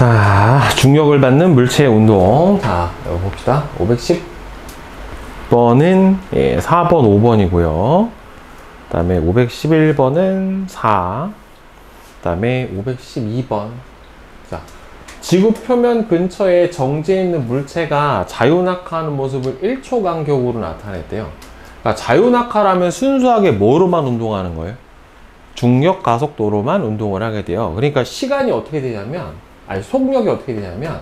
자, 중력을 받는 물체의 운동. 자, 여기 봅시다. 510번은 4번, 5번이고요. 그 다음에 511번은 4. 그 다음에 512번. 자, 지구 표면 근처에 정지해 있는 물체가 자유낙하하는 모습을 1초 간격으로 나타냈대요. 그러니까 자유낙하라면 순수하게 뭐로만 운동하는 거예요? 중력 가속도로만 운동을 하게 돼요. 그러니까 시간이 어떻게 되냐면, 속력이 어떻게 되냐면,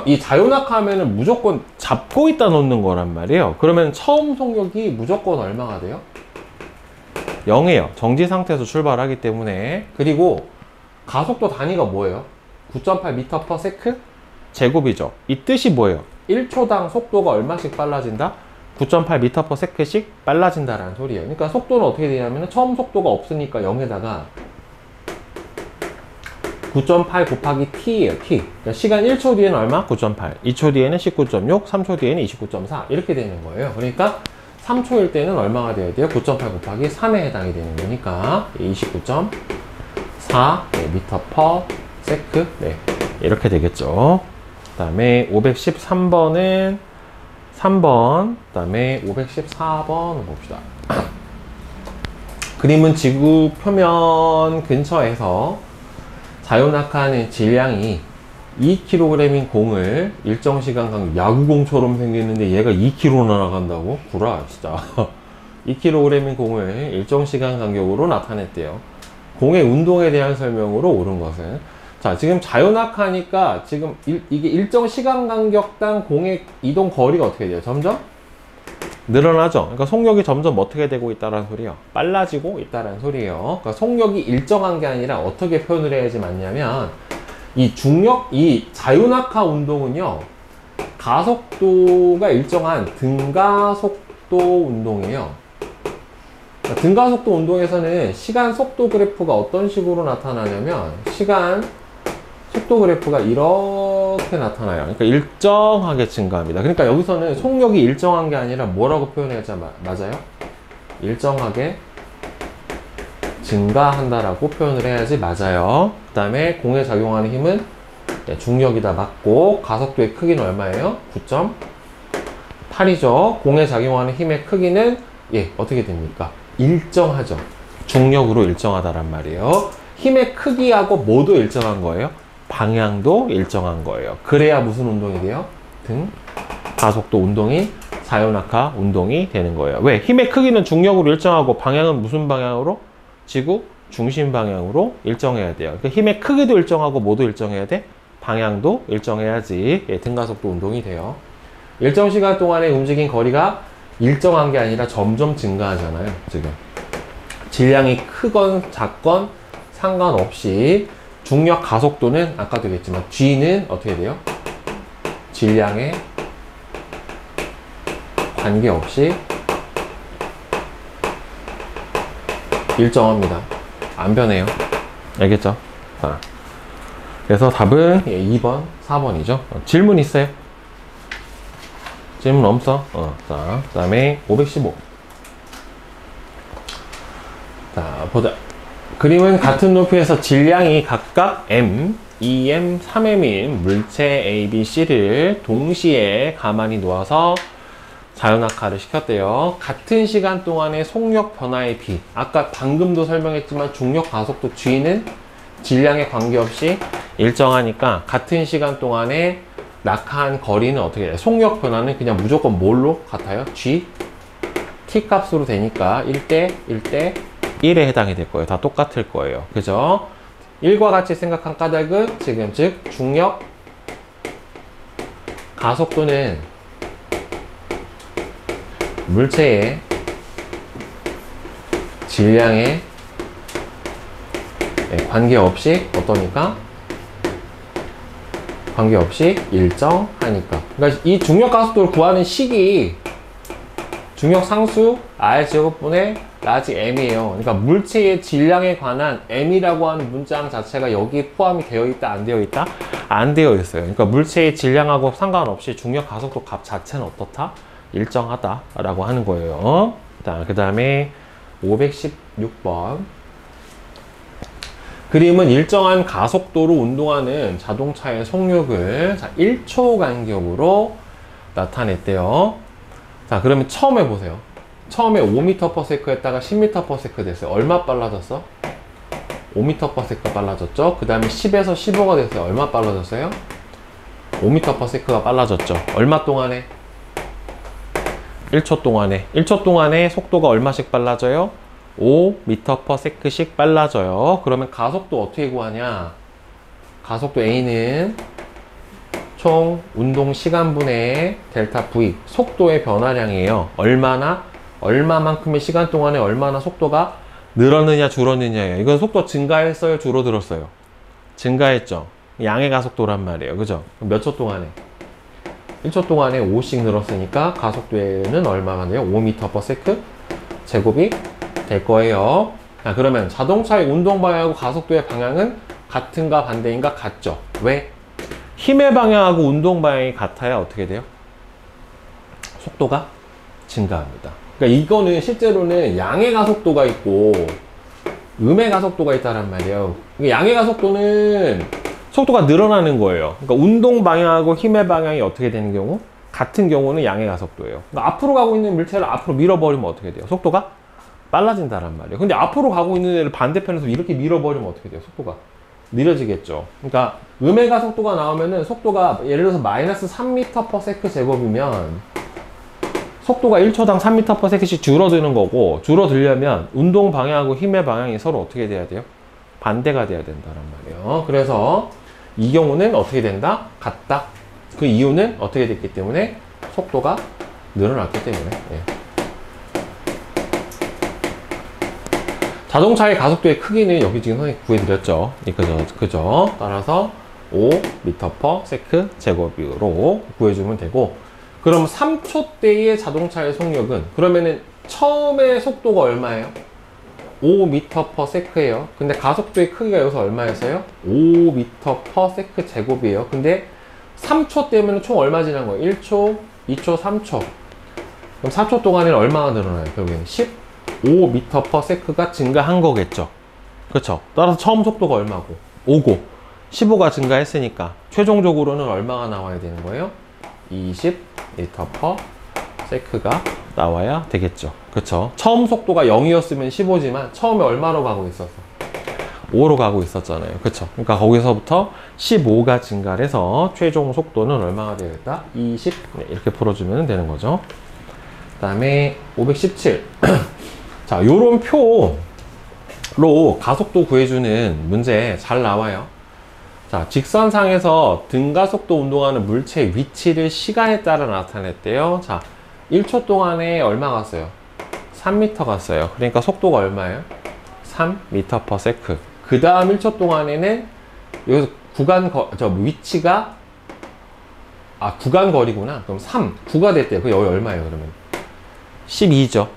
이 자유낙하하면은 무조건 잡고 있다 놓는 거란 말이에요. 그러면 처음 속력이 무조건 얼마가 돼요? 0이에요. 정지 상태에서 출발하기 때문에. 그리고 가속도 단위가 뭐예요? 9.8m/s 제곱이죠. 이 뜻이 뭐예요? 1초당 속도가 얼마씩 빨라진다? 9.8m/s씩 빨라진다라는 소리예요. 그러니까 속도는 어떻게 되냐면 처음 속도가 없으니까 0에다가 9.8 곱하기 t예요. t. 그러니까 시간 1초 뒤에는 얼마? 9.8. 2초 뒤에는 19.6. 3초 뒤에는 29.4. 이렇게 되는 거예요. 그러니까 3초일 때는 얼마가 돼야 돼요? 9.8 곱하기 3에 해당이 되는 거니까 29.4 m/s. 네, 이렇게 되겠죠. 그 다음에 513번은 3번, 그 다음에 514번 봅시다. 그림은 지구 표면 근처에서 자유낙하하는 질량이 2kg인 공을 일정 시간 간격, 야구공처럼 생겼는데 얘가 2kg나 나간다고? 구라 진짜. 2kg인 공을 일정 시간 간격으로 나타냈대요. 공의 운동에 대한 설명으로 옳은 것은, 자, 지금 자유낙하니까 지금 이게 일정 시간 간격당 공의 이동 거리가 어떻게 돼요? 점점 늘어나죠. 그러니까 속력이 점점 어떻게 되고 있다는 소리예요? 빨라지고 있다는 소리예요. 그러니까 속력이 일정한 게 아니라 어떻게 표현을 해야지 맞냐면, 이 자유낙하 운동은요, 가속도가 일정한 등가속도 운동이에요. 그러니까 등가속도 운동에서는 시간 속도 그래프가 어떤 식으로 나타나냐면, 시간 속도 그래프가 이렇게 나타나요. 그러니까 일정하게 증가합니다. 그러니까 여기서는 속력이 일정한 게 아니라 뭐라고 표현해야지 맞아요? 일정하게 증가한다라고 표현을 해야지 맞아요. 그 다음에 공에 작용하는 힘은 중력이다 맞고, 가속도의 크기는 얼마예요? 9.8이죠. 공에 작용하는 힘의 크기는 어떻게 됩니까? 일정하죠. 중력으로 일정하다란 말이에요. 힘의 크기하고 뭐도 일정한 거예요? 방향도 일정한 거예요. 그래야 무슨 운동이 돼요? 가속도 운동이 자유낙하 운동이 되는 거예요. 왜? 힘의 크기는 중력으로 일정하고 방향은 무슨 방향으로? 지구 중심 방향으로 일정해야 돼요. 그러니까 힘의 크기도 일정하고 뭐도 일정해야 돼? 방향도 일정해야지 등가속도 운동이 돼요. 일정 시간 동안에 움직인 거리가 일정한 게 아니라 점점 증가하잖아요. 지금 질량이 크건 작건 상관없이 중력 가속도는 아까도 얘기했지만 G는 어떻게 돼요? 질량에 관계없이 일정합니다. 안 변해요. 알겠죠? 그래서 답은 2번, 4번이죠. 질문 있어요? 질문 없어? 자, 그 다음에 515. 자, 보자. 그림은 같은 높이에서 질량이 각각 m, 2m, 3m인 물체 A, B, C를 동시에 가만히 놓아서 자유낙하를 시켰대요. 같은 시간 동안의 속력 변화의 비. 아까 방금도 설명했지만 중력 가속도 G는 질량에 관계없이 일정하니까 같은 시간 동안에 낙하한 거리는 어떻게 돼요? 속력 변화는 그냥 무조건 뭘로 같아요? G? T 값으로 되니까 1대 1대 1에 해당이 될 거예요. 다 똑같을 거예요. 그죠? 1과 같이 생각한 까닭은 지금 즉 중력 가속도는 물체의 질량에 관계없이 어떠니까? 관계없이 일정하니까. 그러니까 이 중력 가속도를 구하는 식이 중력 상수 R 제곱분의 라지 m이에요. 그러니까 물체의 질량에 관한 m이라고 하는 문장 자체가 여기에 포함이 되어 있다, 안 되어 있다? 안 되어 있어요. 그러니까 물체의 질량하고 상관없이 중력 가속도 값 자체는 어떻다? 일정하다라고 하는 거예요. 그 다음에 516번. 그림은 일정한 가속도로 운동하는 자동차의 속력을 1초 간격으로 나타냈대요. 자, 그러면 처음에 보세요. 처음에 5m/s 했다가 10m/s 됐어요. 얼마 빨라졌어? 5m/s 빨라졌죠. 그 다음에 10에서 15가 됐어요. 얼마 빨라졌어요? 5m/s가 빨라졌죠. 얼마 동안에? 1초 동안에. 1초 동안에 속도가 얼마씩 빨라져요? 5m/s씩 빨라져요. 그러면 가속도 어떻게 구하냐? 가속도 A는 총 운동 시간분의 델타 V, 속도의 변화량이에요. 얼마만큼의 시간 동안에 얼마나 속도가 늘었느냐 줄었느냐예요. 이건 속도 증가했어요, 줄어들었어요? 증가했죠. 양의 가속도란 말이에요. 그죠? 몇 초 동안에? 1초 동안에 5씩 늘었으니까 가속도에는 얼마가 돼요? 5m/s 제곱이 될 거예요. 자, 그러면 자동차의 운동 방향하고 가속도의 방향은 같은가 반대인가? 같죠. 왜? 힘의 방향하고 운동 방향이 같아야 어떻게 돼요? 속도가 증가합니다. 그러니까 이거는 실제로는 양의 가속도가 있고 음의 가속도가 있다란 말이에요. 양의 가속도는 속도가 늘어나는 거예요. 그러니까 운동 방향하고 힘의 방향이 어떻게 되는 경우? 같은 경우는 양의 가속도예요. 그러니까 앞으로 가고 있는 물체를 앞으로 밀어버리면 어떻게 돼요? 속도가 빨라진다란 말이에요. 근데 앞으로 가고 있는 애를 반대편에서 이렇게 밀어버리면 어떻게 돼요? 속도가 느려지겠죠. 그러니까 음의 가속도가 나오면은 속도가 예를 들어서 마이너스 3m/s 제곱이면 속도가 1초당 3m/s씩 줄어드는 거고, 줄어들려면 운동 방향하고 힘의 방향이 서로 어떻게 돼야 돼요? 반대가 돼야 된다는 말이에요. 그래서 이 경우는 어떻게 된다? 같다. 그 이유는 어떻게 됐기 때문에? 속도가 늘어났기 때문에. 예. 자동차의 가속도의 크기는 여기 지금 선생님이 구해드렸죠. 그죠? 따라서 5m/s 제곱으로 구해주면 되고, 그럼 3초대의 자동차의 속력은, 그러면은 처음에 속도가 얼마예요? 5m/s예요. 근데 가속도의 크기가 여기서 얼마였어요? 5m/s 제곱이에요. 근데 3초 때면 총 얼마 지난 거예요? 1초, 2초, 3초. 그럼 4초 동안에는 얼마가 늘어나요? 결국에는 15m/s가 증가한 거겠죠. 그렇죠? 따라서 처음 속도가 얼마고? 5고 15가 증가했으니까 최종적으로는 얼마가 나와야 되는 거예요? 20m/s가 나와야 되겠죠. 그렇죠? 처음 속도가 0이었으면 15지만 처음에 얼마로 가고 있었어? 5로 가고 있었잖아요. 그렇죠? 그러니까 거기서부터 15가 증가를 해서 최종 속도는 얼마가 되겠다? 20. 네, 이렇게 풀어주면 되는 거죠. 그 다음에 517. 자, 요런 표로 가속도 구해주는 문제 잘 나와요. 자, 직선상에서 등가속도 운동하는 물체의 위치를 시간에 따라 나타냈대요. 자, 1초 동안에 얼마 갔어요? 3m 갔어요. 그러니까 속도가 얼마예요? 3m/s. 그 다음 1초 동안에는 여기서 위치가 구간 거리구나. 그럼 9가 됐대요. 그 여기 얼마예요, 그러면? 12죠.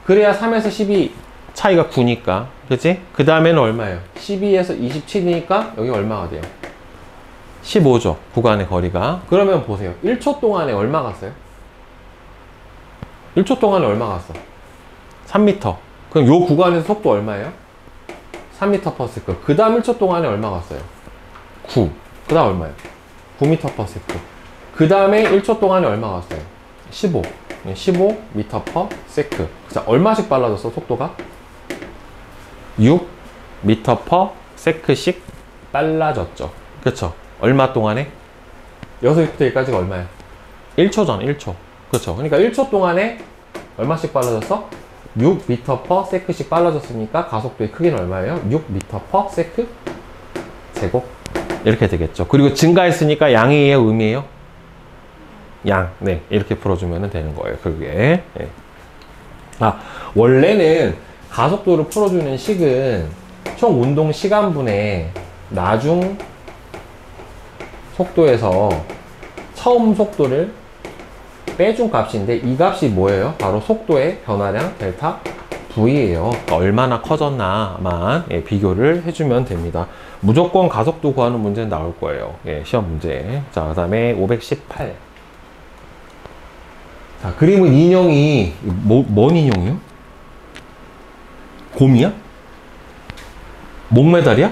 그래야 3에서 12 차이가 9니까. 그치? 그 다음에는 얼마예요? 12에서 27이니까 여기 얼마가 돼요? 15죠. 구간의 거리가. 그러면 보세요. 1초 동안에 얼마 갔어요? 1초 동안에 얼마 갔어? 3m. 그럼 요 구간에서 속도 얼마예요? 3m/s. 그 다음 1초 동안에 얼마 갔어요? 9. 그 다음 얼마예요? 9m/s. 그 다음에 1초 동안에 얼마 갔어요? 15. 15m/s. 자, 얼마씩 빨라졌어, 속도가? 6m/s씩 빨라졌죠. 그쵸? 얼마 동안에? 여기서부터 여기까지가 얼마야? 1초잖아, 1초. 그쵸? 그러니까 1초 동안에 얼마씩 빨라졌어? 6m/s씩 빨라졌으니까 가속도의 크기는 얼마예요? 6m/s 제곱. 이렇게 되겠죠. 그리고 증가했으니까 양이에요, 음이에요? 양. 네, 이렇게 풀어주면 되는 거예요, 그게. 네. 원래는 가속도를 풀어주는 식은 총 운동 시간분의 나중 속도에서 처음 속도를 빼준 값인데, 이 값이 뭐예요? 바로 속도의 변화량 델타 V예요. 얼마나 커졌나만 비교를 해주면 됩니다. 무조건 가속도 구하는 문제는 나올 거예요. 시험 문제. 자, 그 다음에 518. 자, 그림은 인형이 뭔 인형이요? 곰이야? 목메달이야?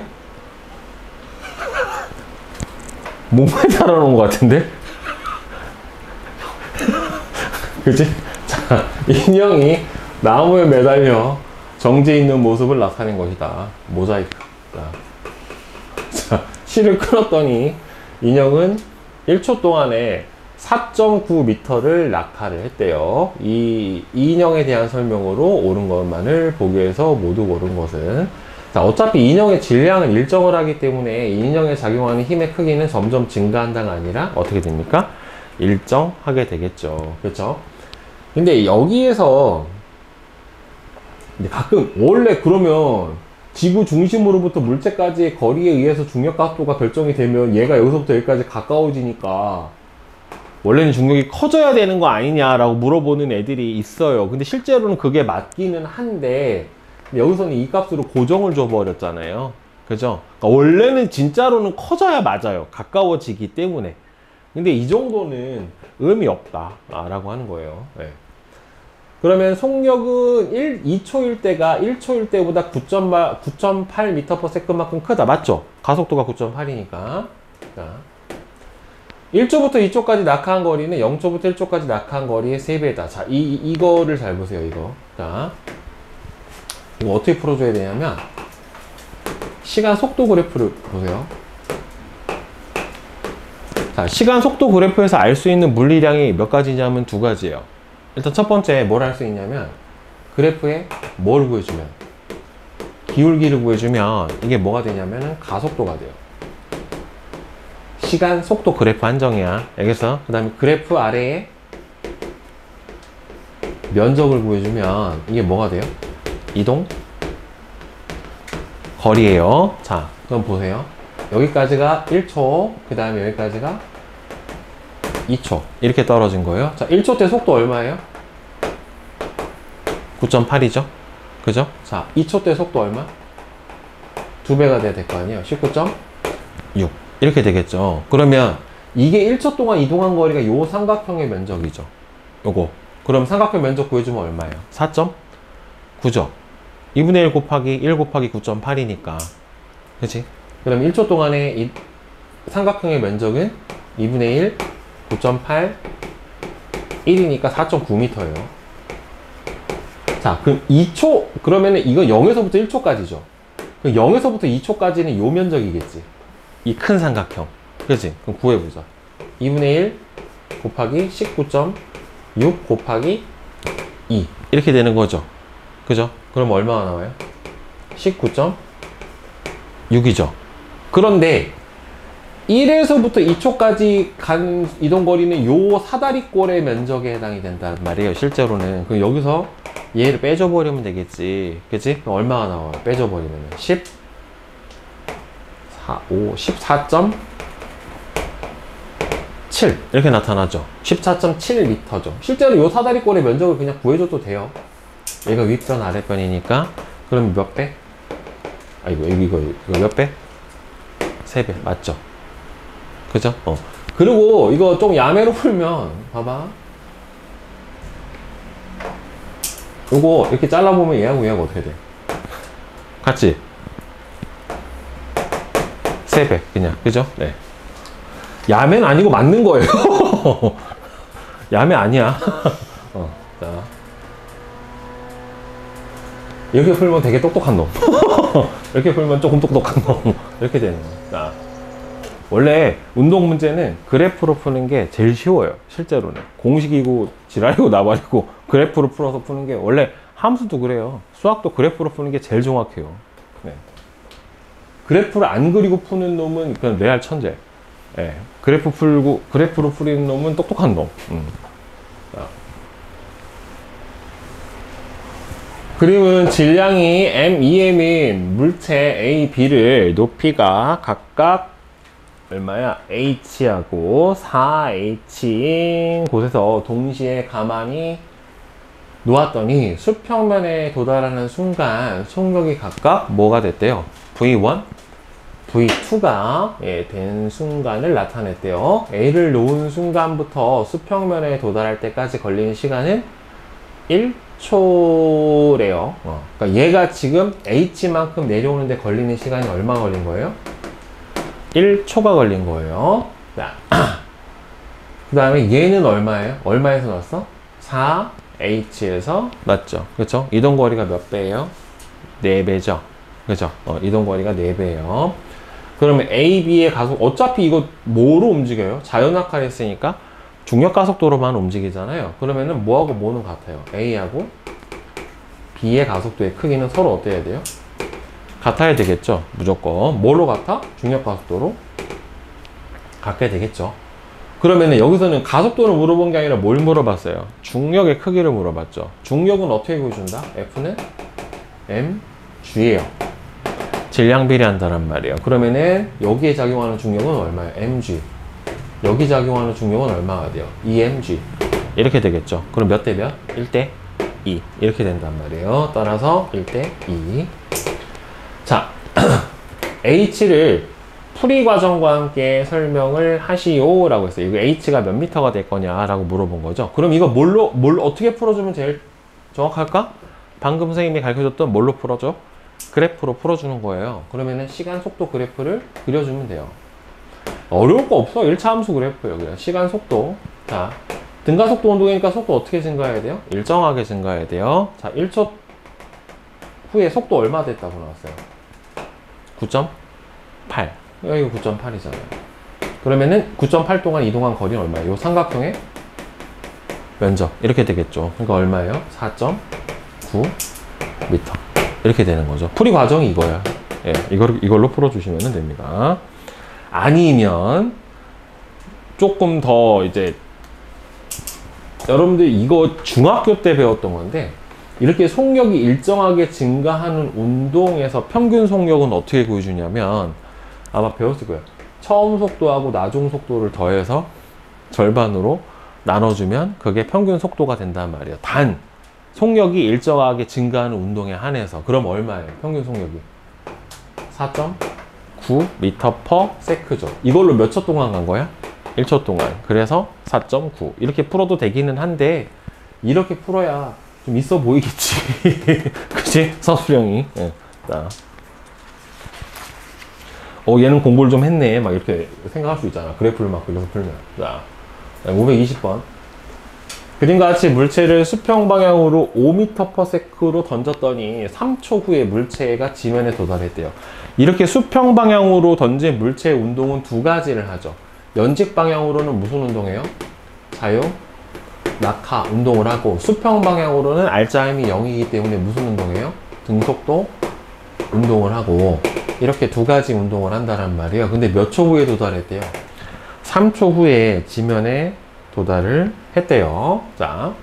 목메달아 놓은 것 같은데? 그치? 자, 인형이 나무에 매달려 정지해 있는 모습을 나타낸 것이다. 모자이크. 자, 실을 끌었더니 인형은 1초 동안에 4.9m를 낙하를 했대요. 이 인형에 대한 설명으로 옳은 것만을 보기 위해서 모두 고른 것은, 자, 어차피 인형의 질량은 일정을 하기 때문에 인형에 작용하는 힘의 크기는 점점 증가한다가 아니라 어떻게 됩니까? 일정하게 되겠죠. 그렇죠? 근데 여기에서 가끔 원래 그러면 지구 중심으로부터 물체까지의 거리에 의해서 중력 각도가 결정이 되면 얘가 여기서부터 여기까지 가까워지니까 원래는 중력이 커져야 되는 거 아니냐라고 물어보는 애들이 있어요. 근데 실제로는 그게 맞기는 한데 여기서는 이 값으로 고정을 줘버렸잖아요. 그죠? 그러니까 원래는 진짜로는 커져야 맞아요. 가까워지기 때문에. 근데 이 정도는 의미 없다 라고 하는 거예요. 네. 그러면 속력은 2초일 때가 1초일 때보다 9.8m/s만큼 크다. 맞죠? 가속도가 9.8이니까. 자, 1초부터 2초까지 낙하한 거리는 0초부터 1초까지 낙하한 거리의 3배다. 자, 이거를 잘 보세요, 이거. 자, 이거 어떻게 풀어줘야 되냐면, 시간 속도 그래프를 보세요. 자, 시간 속도 그래프에서 알 수 있는 물리량이 몇 가지냐면 2가지예요. 일단 첫 번째 뭘 할 수 있냐면, 그래프에 뭘 구해주면, 기울기를 구해주면 이게 뭐가 되냐면 가속도가 돼요. 시간 속도 그래프 한정이야. 여기서 그 다음에 그래프 아래에 면적을 구해주면 이게 뭐가 돼요? 이동 거리예요. 자, 그럼 보세요. 여기까지가 1초, 그 다음에 여기까지가 2초 이렇게 떨어진 거예요. 자, 1초 때 속도 얼마예요? 9.8이죠. 그죠? 자, 2초 때 속도 얼마? 2배가 돼야 될 거 아니에요. 19.6 이렇게 되겠죠. 그러면 이게 1초 동안 이동한 거리가 요 삼각형의 면적이죠. 요거. 그럼 삼각형 면적 구해주면 얼마예요? 4.9죠. 2분의 1 곱하기 1 곱하기 9.8이니까. 그치? 그럼 1초 동안의 이 삼각형의 면적은 2분의 1, 9.8, 1이니까 4.9m예요. 자, 그럼 2초, 그러면은 이거 0에서부터 1초까지죠. 그럼 0에서부터 2초까지는 요 면적이겠지. 이 큰 삼각형. 그치? 그럼 구해보자. 2분의 1 곱하기 19.6 곱하기 2. 이렇게 되는 거죠. 그죠? 그럼 얼마가 나와요? 19.6이죠. 그런데 1에서부터 2초까지 간 이동거리는 요 사다리꼴의 면적에 해당이 된단 말이에요. 실제로는. 그럼 여기서 얘를 빼줘버리면 되겠지. 그치? 그럼 얼마가 나와요? 빼줘버리면 14.7 이렇게 나타나죠. 14.7m죠. 실제로 요 사다리꼴의 면적을 그냥 구해줘도 돼요. 얘가 윗변 아랫변이니까. 그럼 몇 배? 아, 이거 몇 배? 3배. 맞죠? 그죠? 그리고 이거 좀 야매로 풀면, 봐봐. 요거 이렇게 잘라보면 얘하고 얘하고 어떻게 돼? 같지? 3배. 그냥. 그죠? 네. 야매는 아니고 맞는 거예요. 야매 아니야. 자. 이렇게 풀면 되게 똑똑한 놈. 이렇게 풀면 조금 똑똑한 놈. 이렇게 되는 거야. 자. 원래 운동 문제는 그래프로 푸는 게 제일 쉬워요. 실제로는. 공식이고 지랄이고 나발이고 그래프로 풀어서 푸는 게, 원래 함수도 그래요. 수학도 그래프로 푸는 게 제일 정확해요. 네. 그래프를 안 그리고 푸는 놈은 그냥 레알 천재. 네. 그래프로 풀리는 놈은 똑똑한 놈. 자. 그림은 질량이 M, EM인 물체 A, B를 높이가 각각 얼마야? H하고 4H인 곳에서 동시에 가만히 놓았더니 수평면에 도달하는 순간 속력이 각각 뭐가 됐대요? V1, V2가 된 순간을 나타냈대요. A를 놓은 순간부터 수평면에 도달할 때까지 걸리는 시간은 1초래요. 그러니까 얘가 지금 h만큼 내려오는데 걸리는 시간이 얼마 걸린 거예요? 1초가 걸린 거예요. 그 다음에 얘는 얼마예요? 얼마에서 났어? 4h에서 났죠. 그렇죠? 이동거리가 몇 배예요? 4배죠. 그렇죠? 이동거리가 4배예요. 그러면 A, B의 가속, 어차피 이거 뭐로 움직여요? 자연낙하를 했으니까 중력가속도로만 움직이잖아요. 그러면은 뭐하고 뭐는 같아요? A하고 B의 가속도의 크기는 서로 어때야 돼요? 같아야 되겠죠. 무조건. 뭘로 같아? 중력가속도로 같게 되겠죠. 그러면은 여기서는 가속도를 물어본 게 아니라 뭘 물어봤어요? 중력의 크기를 물어봤죠. 중력은 어떻게 보여준다? F는 mg예요. 질량 비례한다란 말이에요. 그러면은 여기에 작용하는 중력은 얼마예요? mg. 여기 작용하는 중력은 얼마가 돼요? 2mg. 이렇게 되겠죠. 그럼 몇 대 몇? 1대 2. 이렇게 된단 말이에요. 따라서 1대 2. 자, h를 풀이 과정과 함께 설명을 하시오 라고 했어요. 이거 h가 몇 미터가 될 거냐 라고 물어본 거죠. 그럼 이거 뭘 어떻게 풀어주면 제일 정확할까? 방금 선생님이 가르쳐줬던 뭘로 풀어줘? 그래프로 풀어주는 거예요. 그러면은 시간 속도 그래프를 그려주면 돼요. 어려울 거 없어. 1차 함수 그래프예요. 그냥 시간 속도. 자, 등가속도 운동이니까 속도 어떻게 증가해야 돼요? 일정하게 증가해야 돼요. 자, 1초 후에 속도 얼마 됐다고 나왔어요? 9.8. 여기가 9.8이잖아요. 그러면은 9.8 동안 이동한 거리는 얼마예요? 이 삼각형의 면적. 이렇게 되겠죠. 그러니까 얼마예요? 4.9 미터. 이렇게 되는 거죠. 풀이 과정이 이거야. 예, 이걸로 풀어주시면 됩니다. 아니면 조금 더 이제 여러분들 이거 중학교 때 배웠던 건데 이렇게 속력이 일정하게 증가하는 운동에서 평균 속력은 어떻게 보여주냐면 아마 배웠을 거예요. 처음 속도하고 나중 속도를 더해서 절반으로 나눠주면 그게 평균 속도가 된단 말이에요. 단 속력이 일정하게 증가하는 운동에 한해서. 그럼 얼마예요? 평균 속력이 4.9 m/s죠. 이걸로 몇 초 동안 간 거야? 1초 동안. 그래서 4.9 이렇게 풀어도 되기는 한데 이렇게 풀어야 좀 있어 보이겠지. 그치? 서술형이. 네. 자. 얘는 공부를 좀 했네. 막 이렇게 생각할 수 있잖아. 그래프를 막 그려서 풀면. 자, 520번. 그림과 같이 물체를 수평 방향으로 5m/s로 던졌더니 3초 후에 물체가 지면에 도달했대요. 이렇게 수평 방향으로 던진 물체의 운동은 두 가지를 하죠. 연직 방향으로는 무슨 운동해요? 자유 낙하 운동을 하고, 수평 방향으로는 알짜임이 0이기 때문에 무슨 운동해요? 등속도 운동을 하고, 이렇게 두 가지 운동을 한다는 말이에요. 근데 몇 초 후에 도달했대요? 3초 후에 지면에 도달을 했대요. 자,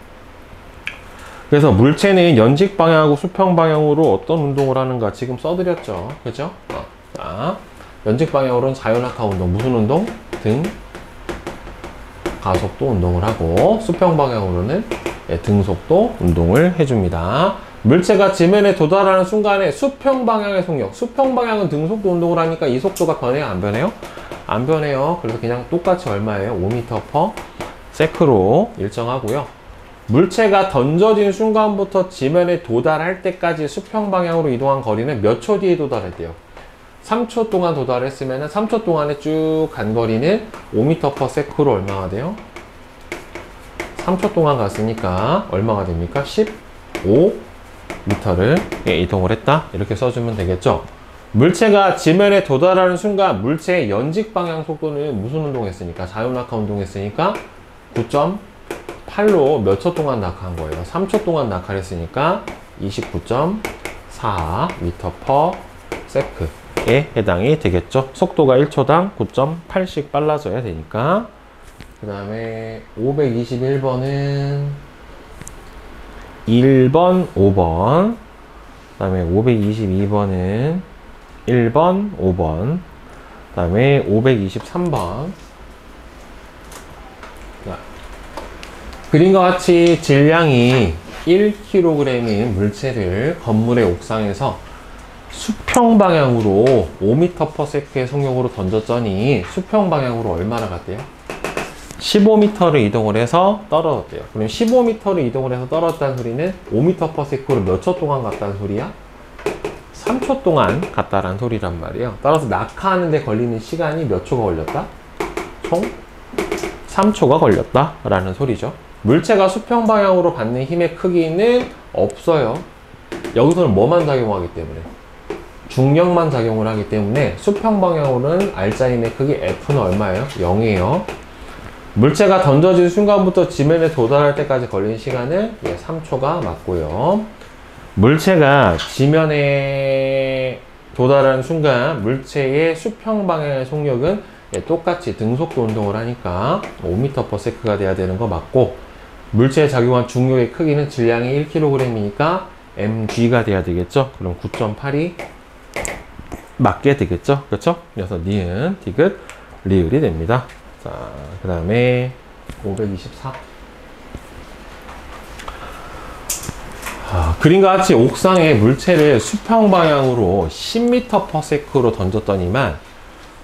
그래서 물체는 연직 방향하고 수평 방향으로 어떤 운동을 하는가 지금 써드렸죠. 그죠? 자, 연직 방향으로는 자유낙하 운동. 무슨 운동? 등 가속도 운동을 하고, 수평 방향으로는 등속도 운동을 해줍니다. 물체가 지면에 도달하는 순간에 수평 방향의 속력, 수평 방향은 등속도 운동을 하니까 이 속도가 변해요? 안 변해요? 안 변해요. 그래서 그냥 똑같이 얼마예요? 5m/s로 일정하고요. 물체가 던져진 순간부터 지면에 도달할 때까지 수평 방향으로 이동한 거리는 몇 초 뒤에 도달했대요? 3초 동안 도달했으면 3초 동안에 쭉 간 거리는 5m/s로 얼마가 돼요? 3초 동안 갔으니까 얼마가 됩니까? 15m를 이동을 했다. 이렇게 써주면 되겠죠. 물체가 지면에 도달하는 순간 물체의 연직 방향 속도는 무슨 운동했으니까? 자유낙하 운동했으니까 9.8로 몇 초 동안 낙하한 거예요? 3초 동안 낙하를 했으니까 29.4 m/s에 해당이 되겠죠. 속도가 1초당 9.8씩 빨라져야 되니까. 그 다음에 521번은 1번, 5번. 그 다음에 522번은 1번, 5번. 그 다음에 523번. 그림과 같이 질량이 1kg인 물체를 건물의 옥상에서 수평 방향으로 5m/s의 속력으로 던졌더니 수평 방향으로 얼마나 갔대요? 15m를 이동을 해서 떨어졌대요. 그럼 15m를 이동을 해서 떨어졌다는 소리는 5m/s로 몇 초 동안 갔다는 소리야? 3초 동안 갔다라는 소리란 말이에요. 따라서 낙하하는 데 걸리는 시간이 몇 초가 걸렸다? 총 3초가 걸렸다 라는 소리죠. 물체가 수평 방향으로 받는 힘의 크기는 없어요. 여기서는 뭐만 작용하기 때문에? 중력만 작용을 하기 때문에 수평 방향으로는 R자 힘의 크기 F는 얼마예요? 0이에요. 물체가 던져진 순간부터 지면에 도달할 때까지 걸린 시간은 3초가 맞고요. 물체가 지면에 도달하는 순간 물체의 수평 방향의 속력은 똑같이 등속도 운동을 하니까 5m/s가 돼야 되는 거 맞고, 물체에 작용한 중력의 크기는 질량이 1kg이니까 mg가 돼야 되겠죠. 그럼 9.8이 맞게 되겠죠. 그렇죠? 그래서 니은, 디귿, 리을이 됩니다. 자, 그 다음에 524. 그림과 같이 옥상에 물체를 수평 방향으로 10m/s로 던졌더니만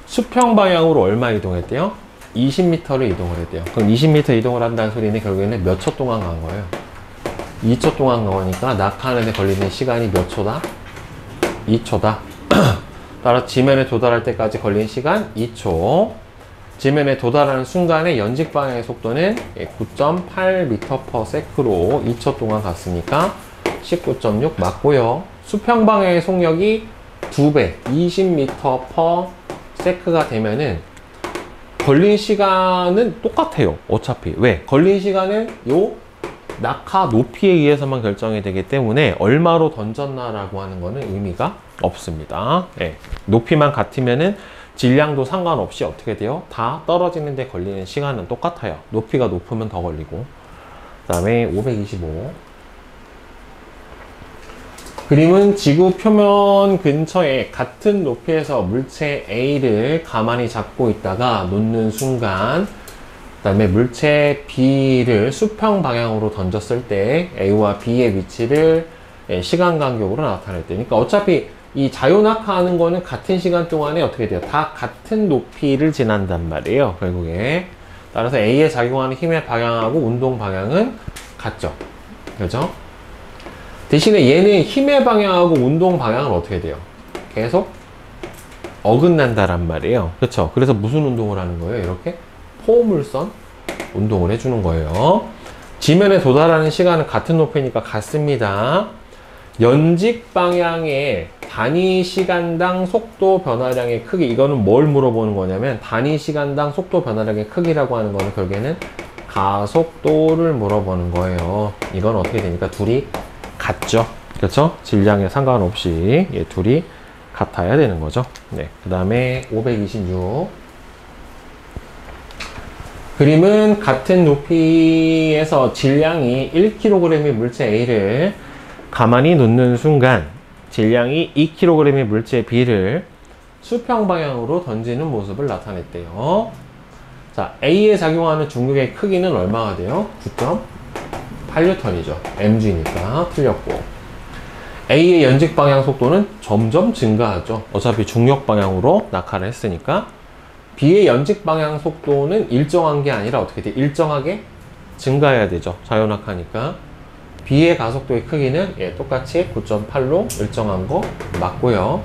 수평 방향으로 얼마 이동했대요? 20m를 이동을 했대요. 그럼 20m 이동을 한다는 소리는 결국에는 몇 초 동안 간 거예요? 2초 동안 간 거니까 낙하하는 데 걸리는 시간이 몇 초다? 2초다. 따라 지면에 도달할 때까지 걸린 시간 2초. 지면에 도달하는 순간의 연직 방향의 속도는 9.8m/s로 2초 동안 갔으니까 19.6 맞고요. 수평 방향의 속력이 2배, 20m/s가 되면은 걸린 시간은 똑같아요. 어차피. 왜? 걸린 시간은 요 낙하 높이에 의해서만 결정이 되기 때문에 얼마로 던졌나라고 하는 거는 의미가 없습니다. 네. 높이만 같으면은 질량도 상관없이 어떻게 돼요? 다 떨어지는 데 걸리는 시간은 똑같아요. 높이가 높으면 더 걸리고. 그 다음에 525. 그림은 지구 표면 근처에 같은 높이에서 물체 A를 가만히 잡고 있다가 놓는 순간, 그 다음에 물체 B를 수평 방향으로 던졌을 때 A와 B의 위치를 시간 간격으로 나타낼 때. 그러니까 어차피 이 자유낙하하는 거는 같은 시간 동안에 어떻게 돼요? 다 같은 높이를 지난단 말이에요, 결국에. 따라서 A에 작용하는 힘의 방향하고 운동 방향은 같죠. 그죠? 대신에 얘는 힘의 방향하고 운동 방향은 어떻게 돼요? 계속 어긋난다란 말이에요. 그렇죠? 그래서 무슨 운동을 하는 거예요? 이렇게 포물선 운동을 해주는 거예요. 지면에 도달하는 시간은 같은 높이니까 같습니다. 연직 방향의 단위 시간당 속도 변화량의 크기, 이거는 뭘 물어보는 거냐면 단위 시간당 속도 변화량의 크기라고 하는 거는 결국에는 가속도를 물어보는 거예요. 이건 어떻게 되니까 둘이 같죠. 그렇죠? 질량에 상관없이 둘이 같아야 되는 거죠. 네. 그 다음에 526. 그림은 같은 높이에서 질량이 1kg의 물체 A를 가만히 놓는 순간 질량이 2kg의 물체 B를 수평 방향으로 던지는 모습을 나타냈대요. 자, A에 작용하는 중력의 크기는 얼마가 돼요? 9.8N이죠. mg니까 틀렸고, A의 연직 방향 속도는 점점 증가하죠. 어차피 중력 방향으로 낙하를 했으니까. B의 연직 방향 속도는 일정한 게 아니라 어떻게 돼? 일정하게 증가해야 되죠. 자유낙하니까. B의 가속도의 크기는 똑같이 9.8로 일정한 거 맞고요.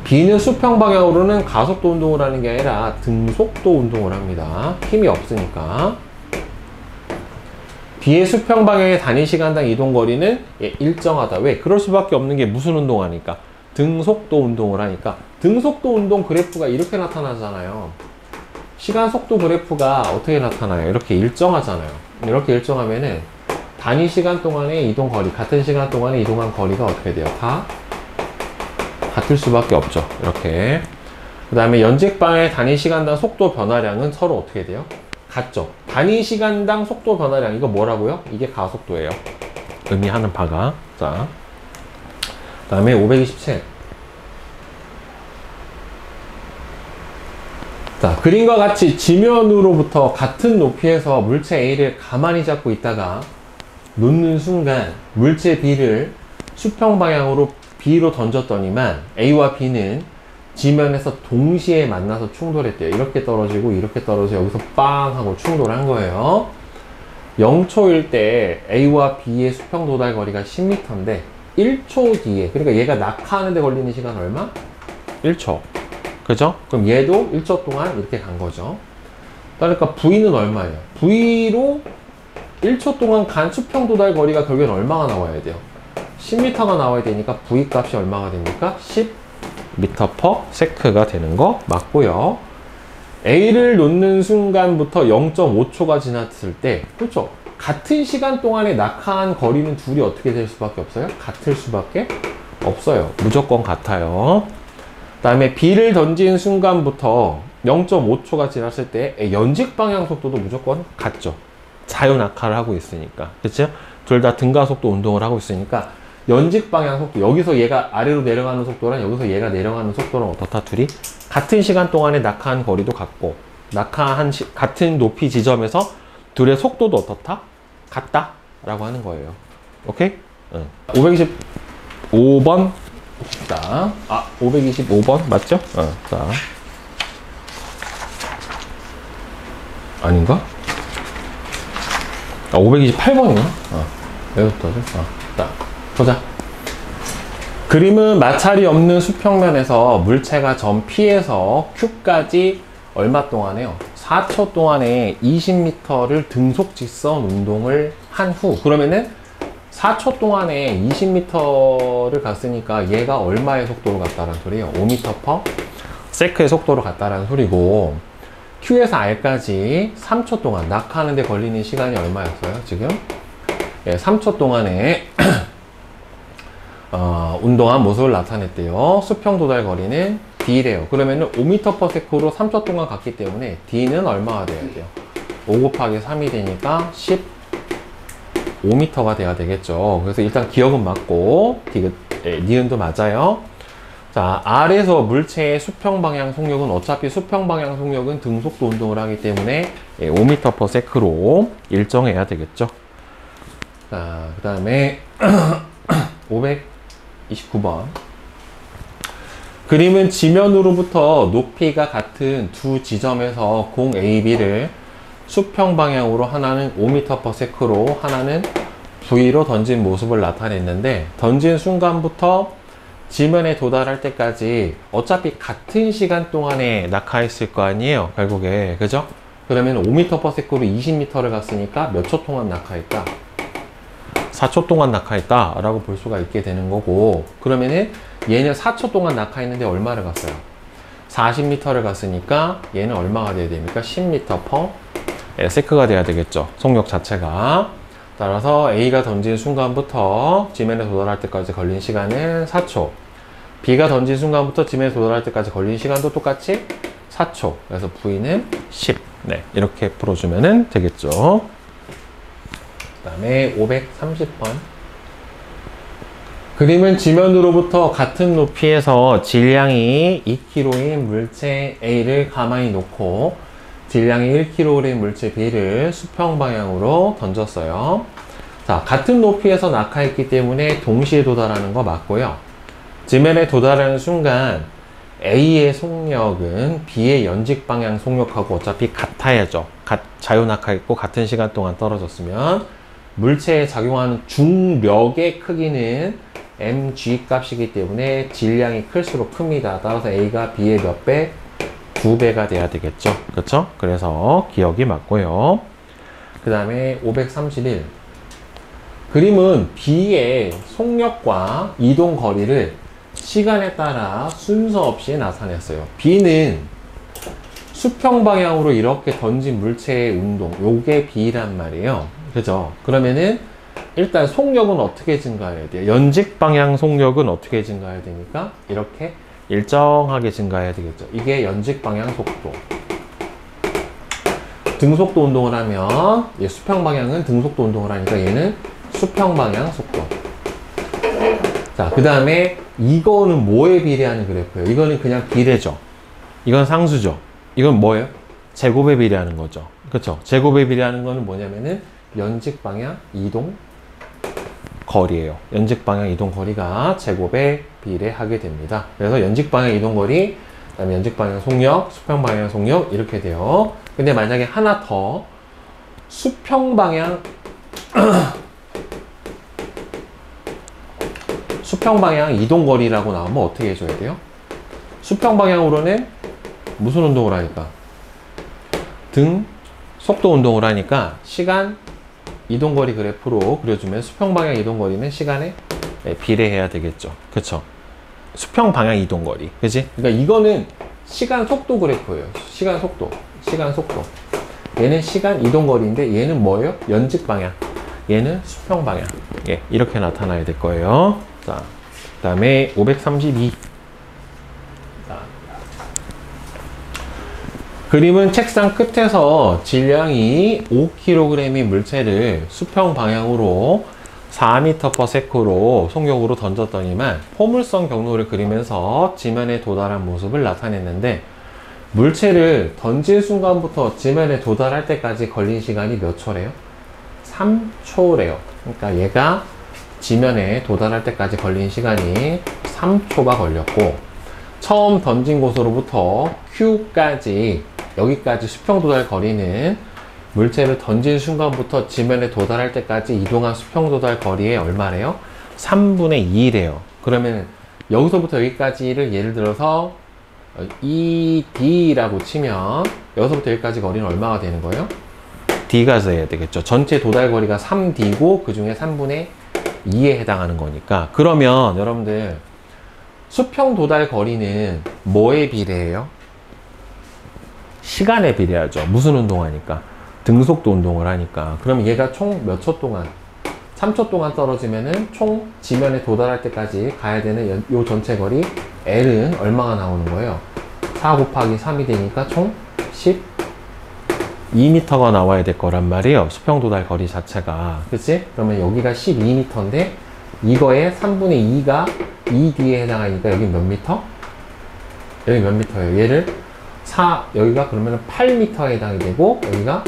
B는 수평 방향으로는 가속도 운동을 하는 게 아니라 등속도 운동을 합니다. 힘이 없으니까. B의 수평 방향의 단위 시간당 이동 거리는 일정하다. 왜? 그럴 수밖에 없는 게 무슨 운동하니까? 등속도 운동을 하니까. 등속도 운동 그래프가 이렇게 나타나잖아요. 시간 속도 그래프가 어떻게 나타나요? 이렇게 일정하잖아요. 이렇게 일정하면은 단위 시간 동안의 이동 거리, 같은 시간 동안에 이동한 거리가 어떻게 돼요? 다 같을 수밖에 없죠. 이렇게. 그 다음에 연직 방향의 단위 시간당 속도 변화량은 서로 어떻게 돼요? 같죠. 단위 시간당 속도 변화량, 이거 뭐라고요? 이게 가속도예요. 의미하는 바가. 자, 그 다음에 527. 자, 그림과 같이 지면으로부터 같은 높이에서 물체 A를 가만히 잡고 있다가 놓는 순간 물체 B를 수평 방향으로 B로 던졌더니만 A와 B는 지면에서 동시에 만나서 충돌했대요. 이렇게 떨어지고 이렇게 떨어져 여기서 빵 하고 충돌한 거예요. 0초일 때 A와 B의 수평 도달 거리가 10m인데 1초 뒤에, 그러니까 얘가 낙하하는데 걸리는 시간 얼마? 1초. 그죠? 그럼 얘도 1초 동안 이렇게 간 거죠. 그러니까 V는 얼마예요? V로 1초 동안 간 수평 도달 거리가 결국엔 얼마가 나와야 돼요? 10m가 나와야 되니까 V 값이 얼마가 됩니까? 10m/s가 되는 거 맞고요. A를 놓는 순간부터 0.5초가 지났을 때, 그렇죠? 같은 시간 동안에 낙하한 거리는 둘이 어떻게 될 수밖에 없어요? 같을 수밖에 없어요. 무조건 같아요. 그 다음에 B를 던진 순간부터 0.5초가 지났을 때 연직 방향 속도도 무조건 같죠. 자유 낙하를 하고 있으니까. 그렇죠? 둘 다 등가속도 운동을 하고 있으니까 연직 방향 속도, 여기서 얘가 아래로 내려가는 속도랑 여기서 얘가 내려가는 속도랑 어떻다? 둘이 같은 시간 동안에 낙하한 거리도 같고, 낙하한 같은 높이 지점에서 둘의 속도도 어떻다? 같다 라고 하는 거예요. 오케이? 525번 자, 525번 맞죠? 자, 아닌가? 528번이나? 여기부터죠? 자, 보자. 그림은 마찰이 없는 수평면에서 물체가 점 P에서 Q까지 얼마 동안에요? 4초 동안에 20m를 등속 직선 운동을 한 후, 그러면은 4초 동안에 20m를 갔으니까 얘가 얼마의 속도로 갔다는 소리예요? 5m/s의 속도로 갔다는 소리고, Q에서 R까지 3초 동안 낙하하는 데 걸리는 시간이 얼마였어요? 지금? 예, 3초 동안에 운동한 모습을 나타냈대요. 수평 도달 거리는 D래요. 그러면은 5m/s로 3초 동안 갔기 때문에 D는 얼마가 돼야 돼요? 5 곱하기 3이 되니까 15m가 돼야 되겠죠. 그래서 일단 기억은 맞고 니은도 맞아요. 자, R에서 물체의 수평 방향 속력은 어차피 수평 방향 속력은 등속도 운동을 하기 때문에 5m/s로 일정해야 되겠죠. 자, 그 다음에 529번. 그림은 지면으로부터 높이가 같은 두 지점에서 공 AB를 수평 방향으로 하나는 5m/s로 하나는 V로 던진 모습을 나타냈는데, 던진 순간부터 지면에 도달할 때까지 어차피 같은 시간 동안에 낙하했을 거 아니에요, 결국에. 그죠? 그러면 5m/s로 20m를 갔으니까 몇 초 동안 낙하했다? 4초 동안 낙하했다 라고 볼 수가 있게 되는 거고, 그러면은 얘는 4초 동안 낙하했는데 얼마를 갔어요? 40m를 갔으니까 얘는 얼마가 돼야 됩니까? 10m/s가 돼야 되겠죠, 속력 자체가. 따라서 A가 던진 순간부터 지면에 도달할 때까지 걸린 시간은 4초, B가 던진 순간부터 지면에 도달할 때까지 걸린 시간도 똑같이 4초. 그래서 V는 10. 네, 이렇게 풀어주면 되겠죠. 그 다음에 530번. 그림은 지면으로부터 같은 높이에서 질량이 2kg인 물체 A를 가만히 놓고 질량이 1kg인 물체 B를 수평 방향으로 던졌어요. 자, 같은 높이에서 낙하했기 때문에 동시에 도달하는 거 맞고요. 지면에 도달하는 순간 A의 속력은 B의 연직 방향 속력하고 어차피 같아야죠. 자유 낙하했고 같은 시간 동안 떨어졌으면 물체에 작용하는 중력의 크기는 mg 값이기 때문에 질량이 클수록 큽니다. 따라서 A가 B의 몇 배? 2배가 돼야 되겠죠. 그렇죠? 그래서 기억이 맞고요. 그 다음에 531. 그림은 B의 속력과 이동 거리를 시간에 따라 순서 없이 나타냈어요. B는 수평 방향으로 이렇게 던진 물체의 운동, 요게 B란 말이에요. 그죠? 그러면은 일단 속력은 어떻게 증가해야 돼요? 연직 방향 속력은 어떻게 증가해야 되니까? 이렇게 일정하게 증가해야 되겠죠. 이게 연직 방향 속도. 등속도 운동을 하면 수평 방향은 등속도 운동을 하니까 얘는 수평 방향 속도. 자, 그 다음에 이거는 뭐에 비례하는 그래프예요? 이거는 그냥 비례죠. 이건 상수죠. 이건 뭐예요? 제곱에 비례하는 거죠. 그렇죠? 제곱에 비례하는 거는 뭐냐면은 연직 방향 이동 거리예요. 연직 방향 이동 거리가 제곱에 비례하게 됩니다. 그래서 연직 방향 이동 거리, 그다음에 연직 방향 속력, 수평 방향 속력 이렇게 돼요. 근데 만약에 하나 더 수평 방향 수평 방향 이동 거리라고 나오면 어떻게 해줘야 돼요? 수평 방향으로는 무슨 운동을 하니까? 등 속도 운동을 하니까 시간 이동거리 그래프로 그려주면 수평 방향 이동거리는 시간에 비례해야 되겠죠. 그쵸? 수평 방향 이동거리. 그치? 그러니까 이거는 시간 속도 그래프예요. 시간 속도. 시간 속도. 얘는 시간 이동거리인데 얘는 뭐예요? 연직 방향. 얘는 수평 방향. 예, 이렇게 나타나야 될 거예요. 자, 그 다음에 532. 그림은 책상 끝에서 질량이 5kg의 물체를 수평 방향으로 4m/s로 속력으로 던졌더니만 포물선 경로를 그리면서 지면에 도달한 모습을 나타냈는데 물체를 던질 순간부터 지면에 도달할 때까지 걸린 시간이 몇 초래요? 3초래요. 그러니까 얘가 지면에 도달할 때까지 걸린 시간이 3초가 걸렸고 처음 던진 곳으로부터 Q까지 여기까지 수평 도달 거리는 물체를 던진 순간부터 지면에 도달할 때까지 이동한 수평 도달 거리의 얼마래요? 3분의 2래요. 그러면 여기서부터 여기까지를 예를 들어서 2D라고 치면 여기서부터 여기까지 거리는 얼마가 되는 거예요? D가 돼야 되겠죠. 전체 도달 거리가 3D고 그 중에 3분의 2에 해당하는 거니까. 그러면 여러분들 수평 도달 거리는 뭐에 비례해요? 시간에 비례하죠. 무슨 운동하니까? 등속도 운동을 하니까. 그럼 얘가 총 몇 초 동안? 3초 동안 떨어지면은 총 지면에 도달할 때까지 가야 되는 요 전체 거리 L은 얼마가 나오는 거예요? 4 곱하기 3이 되니까 총 12m가 나와야 될 거란 말이에요. 수평 도달 거리 자체가. 그치? 그러면 여기가 12m인데 이거의 3분의 2가 2D에 해당하니까 여기 몇 미터? 여기 몇 미터예요? 얘를 여기가 그러면 8m에 해당이 되고 여기가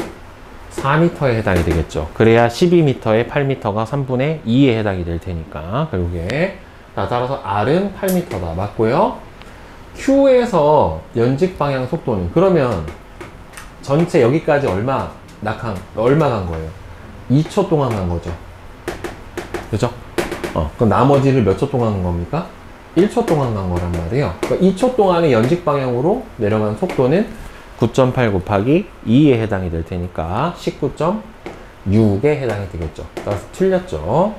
4m에 해당이 되겠죠. 그래야 12m에 8m가 3분의 2에 해당이 될 테니까 결국에. 따라서 R은 8m다. 맞고요. Q에서 연직 방향 속도는 그러면 전체 여기까지 얼마 간 거예요? 2초 동안 간 거죠. 그죠? 그럼 나머지를 몇 초 동안 간 겁니까? 1초 동안 간 거란 말이에요. 그러니까 2초 동안의 연직 방향으로 내려간 속도는 9.8 곱하기 2에 해당이 될 테니까 19.6에 해당이 되겠죠. 따라서 틀렸죠.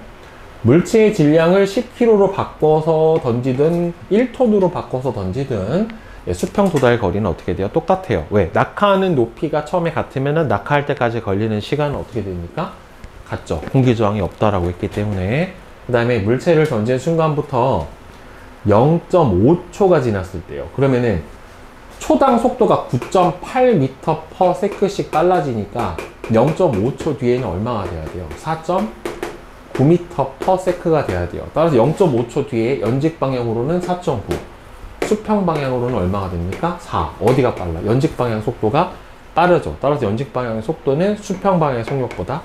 물체의 질량을 10kg로 바꿔서 던지든 1톤으로 바꿔서 던지든 수평 도달 거리는 어떻게 돼요? 똑같아요. 왜? 낙하하는 높이가 처음에 같으면은 낙하할 때까지 걸리는 시간은 어떻게 됩니까? 같죠. 공기 저항이 없다라고 했기 때문에. 그 다음에 물체를 던진 순간부터 0.5초가 지났을 때요. 그러면은 초당 속도가 9.8m/s씩 빨라지니까 0.5초 뒤에는 얼마가 돼야 돼요? 4.9m/s가 돼야 돼요. 따라서 0.5초 뒤에 연직 방향으로는 4.9, 수평 방향으로는 얼마가 됩니까? 4. 어디가 빨라? 연직 방향 속도가 빠르죠. 따라서 연직 방향의 속도는 수평 방향의 속력보다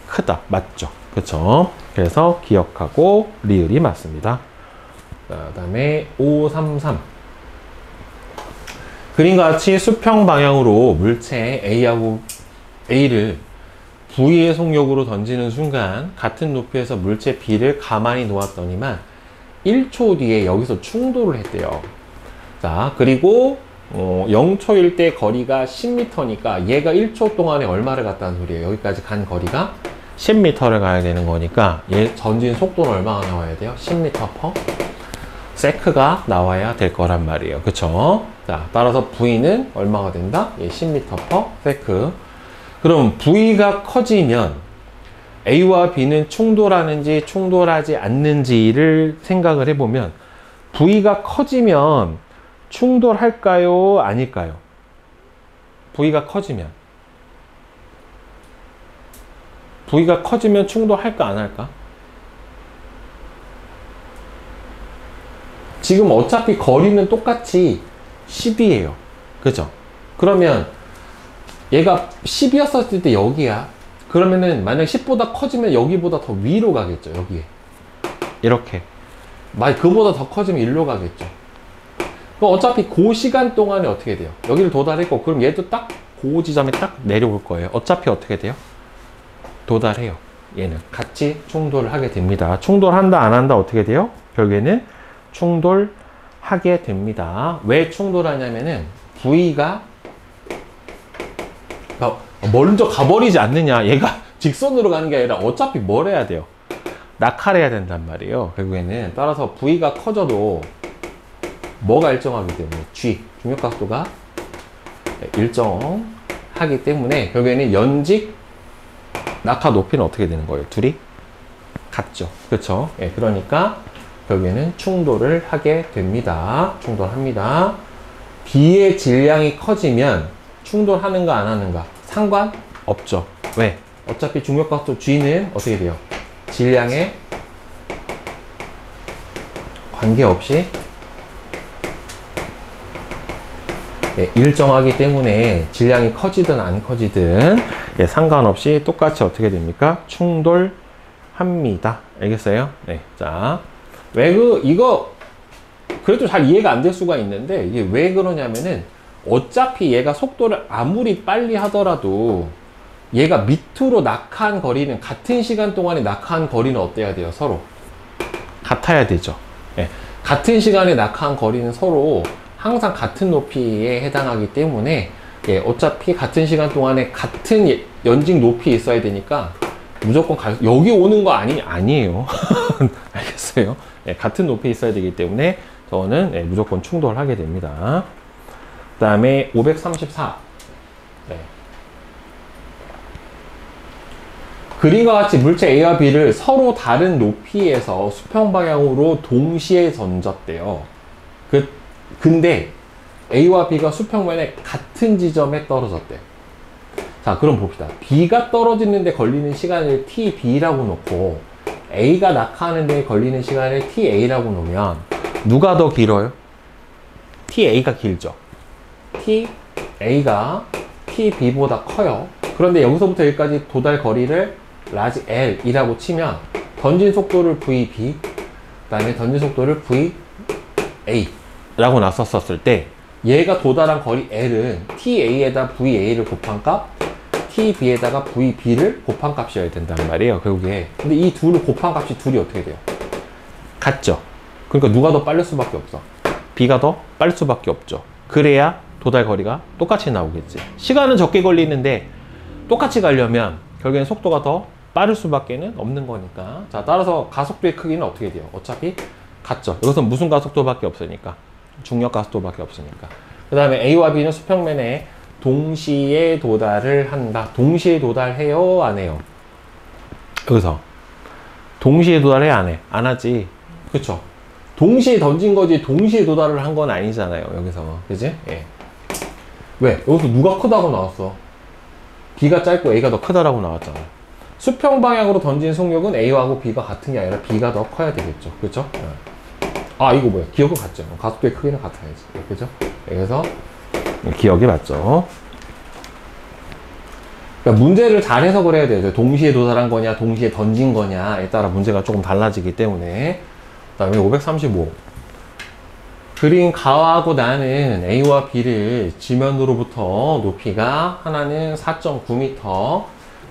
크다. 맞죠? 그쵸? 그래서 기억하고 리을이 맞습니다. 그 다음에 533. 그림과 같이 수평 방향으로 물체 A를 V의 속력으로 던지는 순간 같은 높이에서 물체 B를 가만히 놓았더니만 1초 뒤에 여기서 충돌을 했대요. 자, 그리고 0초일 때 거리가 10m니까 얘가 1초 동안에 얼마를 갔다는 소리예요? 여기까지 간 거리가 10m를 가야 되는 거니까 얘 던진 속도는 얼마가 나와야 돼요? 10m/s가 나와야 될 거란 말이에요. 그쵸? 자, 따라서 V는 얼마가 된다? 예, 10m/s. 그럼 V가 커지면 A와 B는 충돌하는지 충돌하지 않는지를 생각을 해보면 V가 커지면 충돌할까요? 아닐까요? V가 커지면 충돌할까 안 할까? 지금 어차피 거리는 똑같이 10이에요. 그죠? 그러면 얘가 10이었을 때 여기야. 그러면은 만약 10보다 커지면 여기보다 더 위로 가겠죠. 여기에. 이렇게. 만약 그보다 더 커지면 일로 가겠죠. 그럼 어차피 그 시간 동안에 어떻게 돼요? 여기를 도달했고, 그럼 얘도 딱 그 지점에 딱 내려올 거예요. 어차피 어떻게 돼요? 도달해요. 얘는 같이 충돌을 하게 됩니다. 충돌한다 안 한다 어떻게 돼요? 결국에는 충돌하게 됩니다. 왜 충돌하냐면은 V가 먼저 가버리지 않느냐. 얘가 직선으로 가는 게 아니라 어차피 뭘 해야 돼요? 낙하해야 된단 말이에요. 결국에는 따라서 V가 커져도 뭐가 일정하기 때문에 G, 중력각도가 일정하기 때문에 결국에는 연직 낙하 높이는 어떻게 되는 거예요? 둘이 같죠. 그렇죠? 예, 그러니까 결국에는 충돌을 하게 됩니다. 충돌합니다. B의 질량이 커지면 충돌하는가 안 하는가 상관없죠. 왜? 어차피 중력각도 G는 어떻게 돼요? 질량에 관계없이 예, 일정하기 때문에 질량이 커지든 안 커지든 예, 상관없이 똑같이 어떻게 됩니까? 충돌합니다. 알겠어요? 네. 자, 왜 이거 그래도 잘 이해가 안 될 수가 있는데 이게 왜 그러냐면은 어차피 얘가 속도를 아무리 빨리 하더라도 얘가 밑으로 낙하한 거리는 같은 시간 동안에 낙하한 거리는 어때야 돼요? 서로 같아야 되죠. 예, 같은 시간에 낙하한 거리는 서로 항상 같은 높이에 해당하기 때문에 예, 어차피 같은 시간 동안에 같은 연직 높이 있어야 되니까 무조건 여기 오는 거 아니에요. 알겠어요? 예, 같은 높이에 있어야 되기 때문에 저는 예, 무조건 충돌하게 됩니다. 그 다음에 534. 네. 그림과 같이 물체 A와 B를 서로 다른 높이에서 수평 방향으로 동시에 던졌대요. 근데 A와 B가 수평면에 같은 지점에 떨어졌대. 자, 그럼 봅시다. B가 떨어지는데 걸리는 시간을 TB라고 놓고 A가 낙하하는 데 걸리는 시간을 TA라고 놓으면 누가 더 길어요? TA가 길죠. TA가 TB보다 커요. 그런데 여기서부터 여기까지 도달 거리를 라지 L이라고 치면 던진 속도를 VB, 그 다음에 던진 속도를 VA 라고 놨었을 때 얘가 도달한 거리 L은 TA에다 VA를 곱한 값, TB에다가 VB를 곱한 값이어야 된단 말이에요, 결국에. 근데 이 둘을 곱한 값이 둘이 어떻게 돼요? 같죠? 그러니까 누가 더 빠를 수밖에 없어? B가 더 빠를 수밖에 없죠. 그래야 도달 거리가 똑같이 나오겠지. 시간은 적게 걸리는데 똑같이 가려면 결국엔 속도가 더 빠를 수밖에 없는 거니까. 자, 따라서 가속도의 크기는 어떻게 돼요? 어차피 같죠. 여기서 무슨 가속도밖에 없으니까. 중력 가속도밖에 없으니까. 그 다음에 A와 B는 수평면에 동시에 도달을 한다. 동시에 도달해요? 안 해요? 여기서 동시에 도달해? 안 해? 안 하지. 그쵸? 동시에 던진 거지 동시에 도달을 한 건 아니잖아요. 여기서. 그지? 예. 왜? 여기서 누가 크다고 나왔어? B가 짧고 A가 더 크다라고 나왔잖아. 수평 방향으로 던진 속력은 A하고 B가 같은 게 아니라 B가 더 커야 되겠죠. 그쵸? 예. 아, 이거 뭐야? 기억은 같죠? 가속도의 크기는 같아야지. 그죠? 그래서 기억이 맞죠? 그러니까 문제를 잘 해석을 해야 돼요. 동시에 도달한 거냐, 동시에 던진 거냐에 따라 문제가 조금 달라지기 때문에. 그 다음에 535. 그린 가하고 나는 A와 B를 지면으로부터 높이가 하나는 4.9m,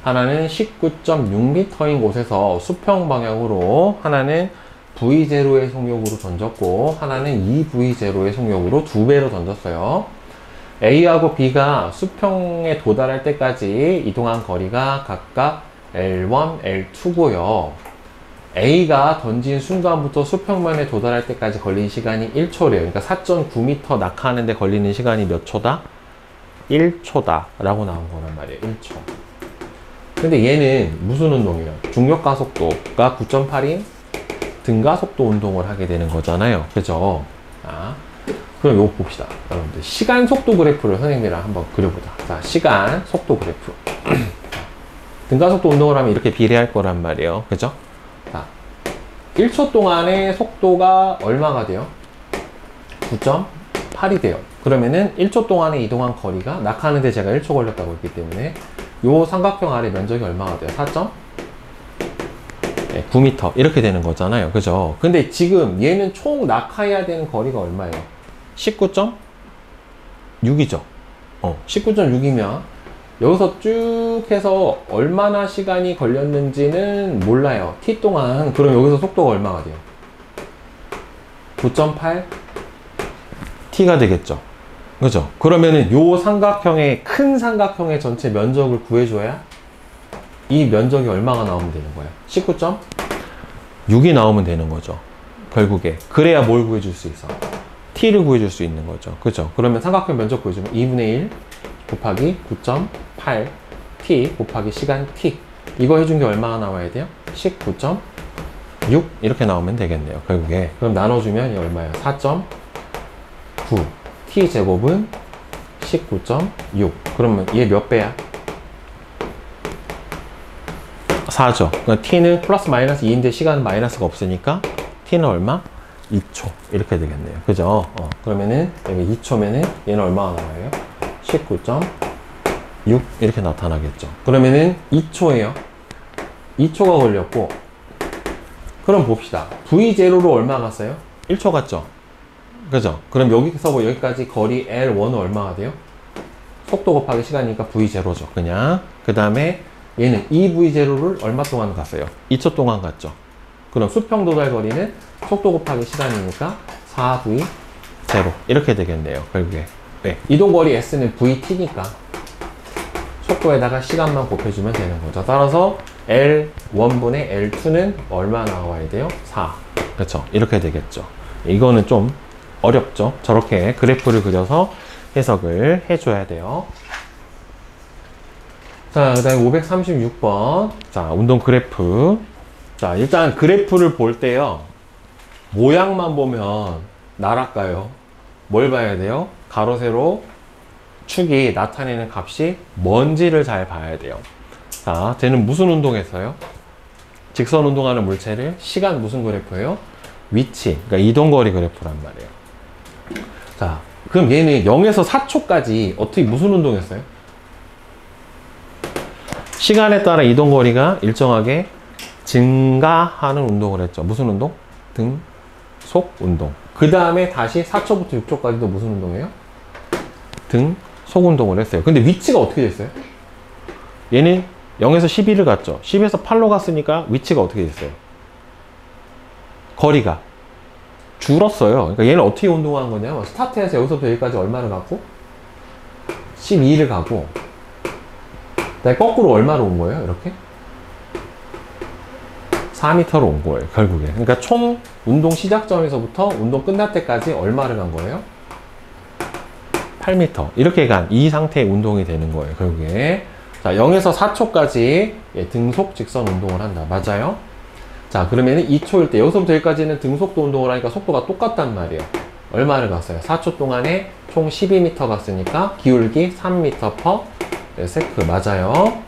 하나는 19.6m인 곳에서 수평 방향으로 하나는 V0의 속력으로 던졌고 하나는 2V0의 속력으로 2배로 던졌어요. A하고 B가 수평에 도달할 때까지 이동한 거리가 각각 L1, L2고요. A가 던진 순간부터 수평면에 도달할 때까지 걸린 시간이 1초래요. 그러니까 4.9m 낙하하는 데 걸리는 시간이 몇 초다? 1초다 라고 나온 거란 말이에요. 1초. 근데 얘는 무슨 운동이에요? 중력 가속도가 9.8인 등가속도 운동을 하게 되는 거잖아요. 그죠? 자, 그럼 이거 봅시다. 여러분들 시간 속도 그래프를 선생님이랑 한번 그려보자. 자, 시간 속도 그래프. 등가속도 운동을 하면 이렇게 비례할 거란 말이에요. 그죠? 자, 1초 동안의 속도가 얼마가 돼요? 9.8이 돼요. 그러면은 1초 동안에 이동한 거리가 낙하하는데 제가 1초 걸렸다고 했기 때문에 요 삼각형 아래 면적이 얼마가 돼요? 9m 이렇게 되는 거잖아요. 그죠? 근데 지금 얘는 총 낙하해야 되는 거리가 얼마예요? 19.6이죠. 19.6이면 여기서 쭉 해서 얼마나 시간이 걸렸는지는 몰라요. t 동안. 그럼 여기서 속도가 얼마가 돼요? 9.8 t가 되겠죠. 그죠? 그러면은 요 삼각형의, 큰 삼각형의 전체 면적을 구해줘야 이 면적이 얼마가 나오면 되는 거예요? 19.6이 나오면 되는 거죠. 결국에. 그래야 뭘 구해줄 수 있어? t를 구해줄 수 있는 거죠. 그죠? 그러면 삼각형 면적 구해주면 2분의 1 곱하기 9.8 t 곱하기 시간 t. 이거 해준 게 얼마가 나와야 돼요? 19.6 이렇게 나오면 되겠네요. 결국에. 그럼 나눠주면 이 얼마예요? 4.9 t 제곱은 19.6. 그러면 얘 몇 배야? 4죠. 그러니까 t는 플러스 마이너스 2인데 시간은 마이너스가 없으니까 t는 얼마? 2초. 이렇게 되겠네요. 그죠? 그러면은 여기 2초면은 얘는 얼마가 나와요? 19.6 이렇게 나타나겠죠. 그러면은 2초예요. 2초가 걸렸고, 그럼 봅시다. V0로 얼마 갔어요? 1초 갔죠? 그죠? 그럼 여기서부터 여기까지 거리 L1은 얼마가 돼요? 속도 곱하기 시간이니까 V0죠. 그냥. 그 다음에 얘는 2V0를 얼마 동안 갔어요? 2초 동안 갔죠. 그럼 수평 도달 거리는 속도 곱하기 시간이니까 4V0 이렇게 되겠네요. 결국에. 네. 이동거리 S는 VT니까 속도에다가 시간만 곱해주면 되는 거죠. 따라서 L1분의 L2는 얼마 나와야 돼요? 4. 그렇죠. 이렇게 되겠죠. 이거는 좀 어렵죠. 저렇게 그래프를 그려서 해석을 해줘야 돼요. 자, 그 다음에 536번. 자, 운동 그래프. 자, 일단 그래프를 볼 때요, 모양만 보면 날아가요. 뭘 봐야 돼요? 가로, 세로, 축이 나타내는 값이 뭔지를 잘 봐야 돼요. 자, 쟤는 무슨 운동했어요? 직선 운동하는 물체를 시간 무슨 그래프예요? 위치, 그러니까 이동거리 그래프란 말이에요. 자, 그럼 얘는 0에서 4초까지 어떻게 무슨 운동했어요? 시간에 따라 이동거리가 일정하게 증가하는 운동을 했죠. 무슨 운동? 등속 운동. 그 다음에 다시 4초부터 6초까지도 무슨 운동이에요? 등속 운동을 했어요. 근데 위치가 어떻게 됐어요? 얘는 0에서 11을 갔죠. 10에서 8로 갔으니까 위치가 어떻게 됐어요? 거리가 줄었어요. 그러니까 얘는 어떻게 운동한 거냐면, 스타트에서 여기서부터 여기까지 얼마를 갔고 12를 가고, 그다음에 거꾸로 얼마로 온 거예요? 이렇게 4m로 온 거예요. 결국에. 그러니까 총 운동 시작점에서부터 운동 끝날 때까지 얼마를 간 거예요? 8m. 이렇게 간 이 상태의 운동이 되는 거예요. 결국에. 자, 0에서 4초까지 등속 직선 운동을 한다. 맞아요? 자, 그러면은 2초일 때 여기서부터 여기까지는 등속도 운동을 하니까 속도가 똑같단 말이에요. 얼마를 갔어요? 4초 동안에 총 12m 갔으니까 기울기 3m per 세크. 맞아요.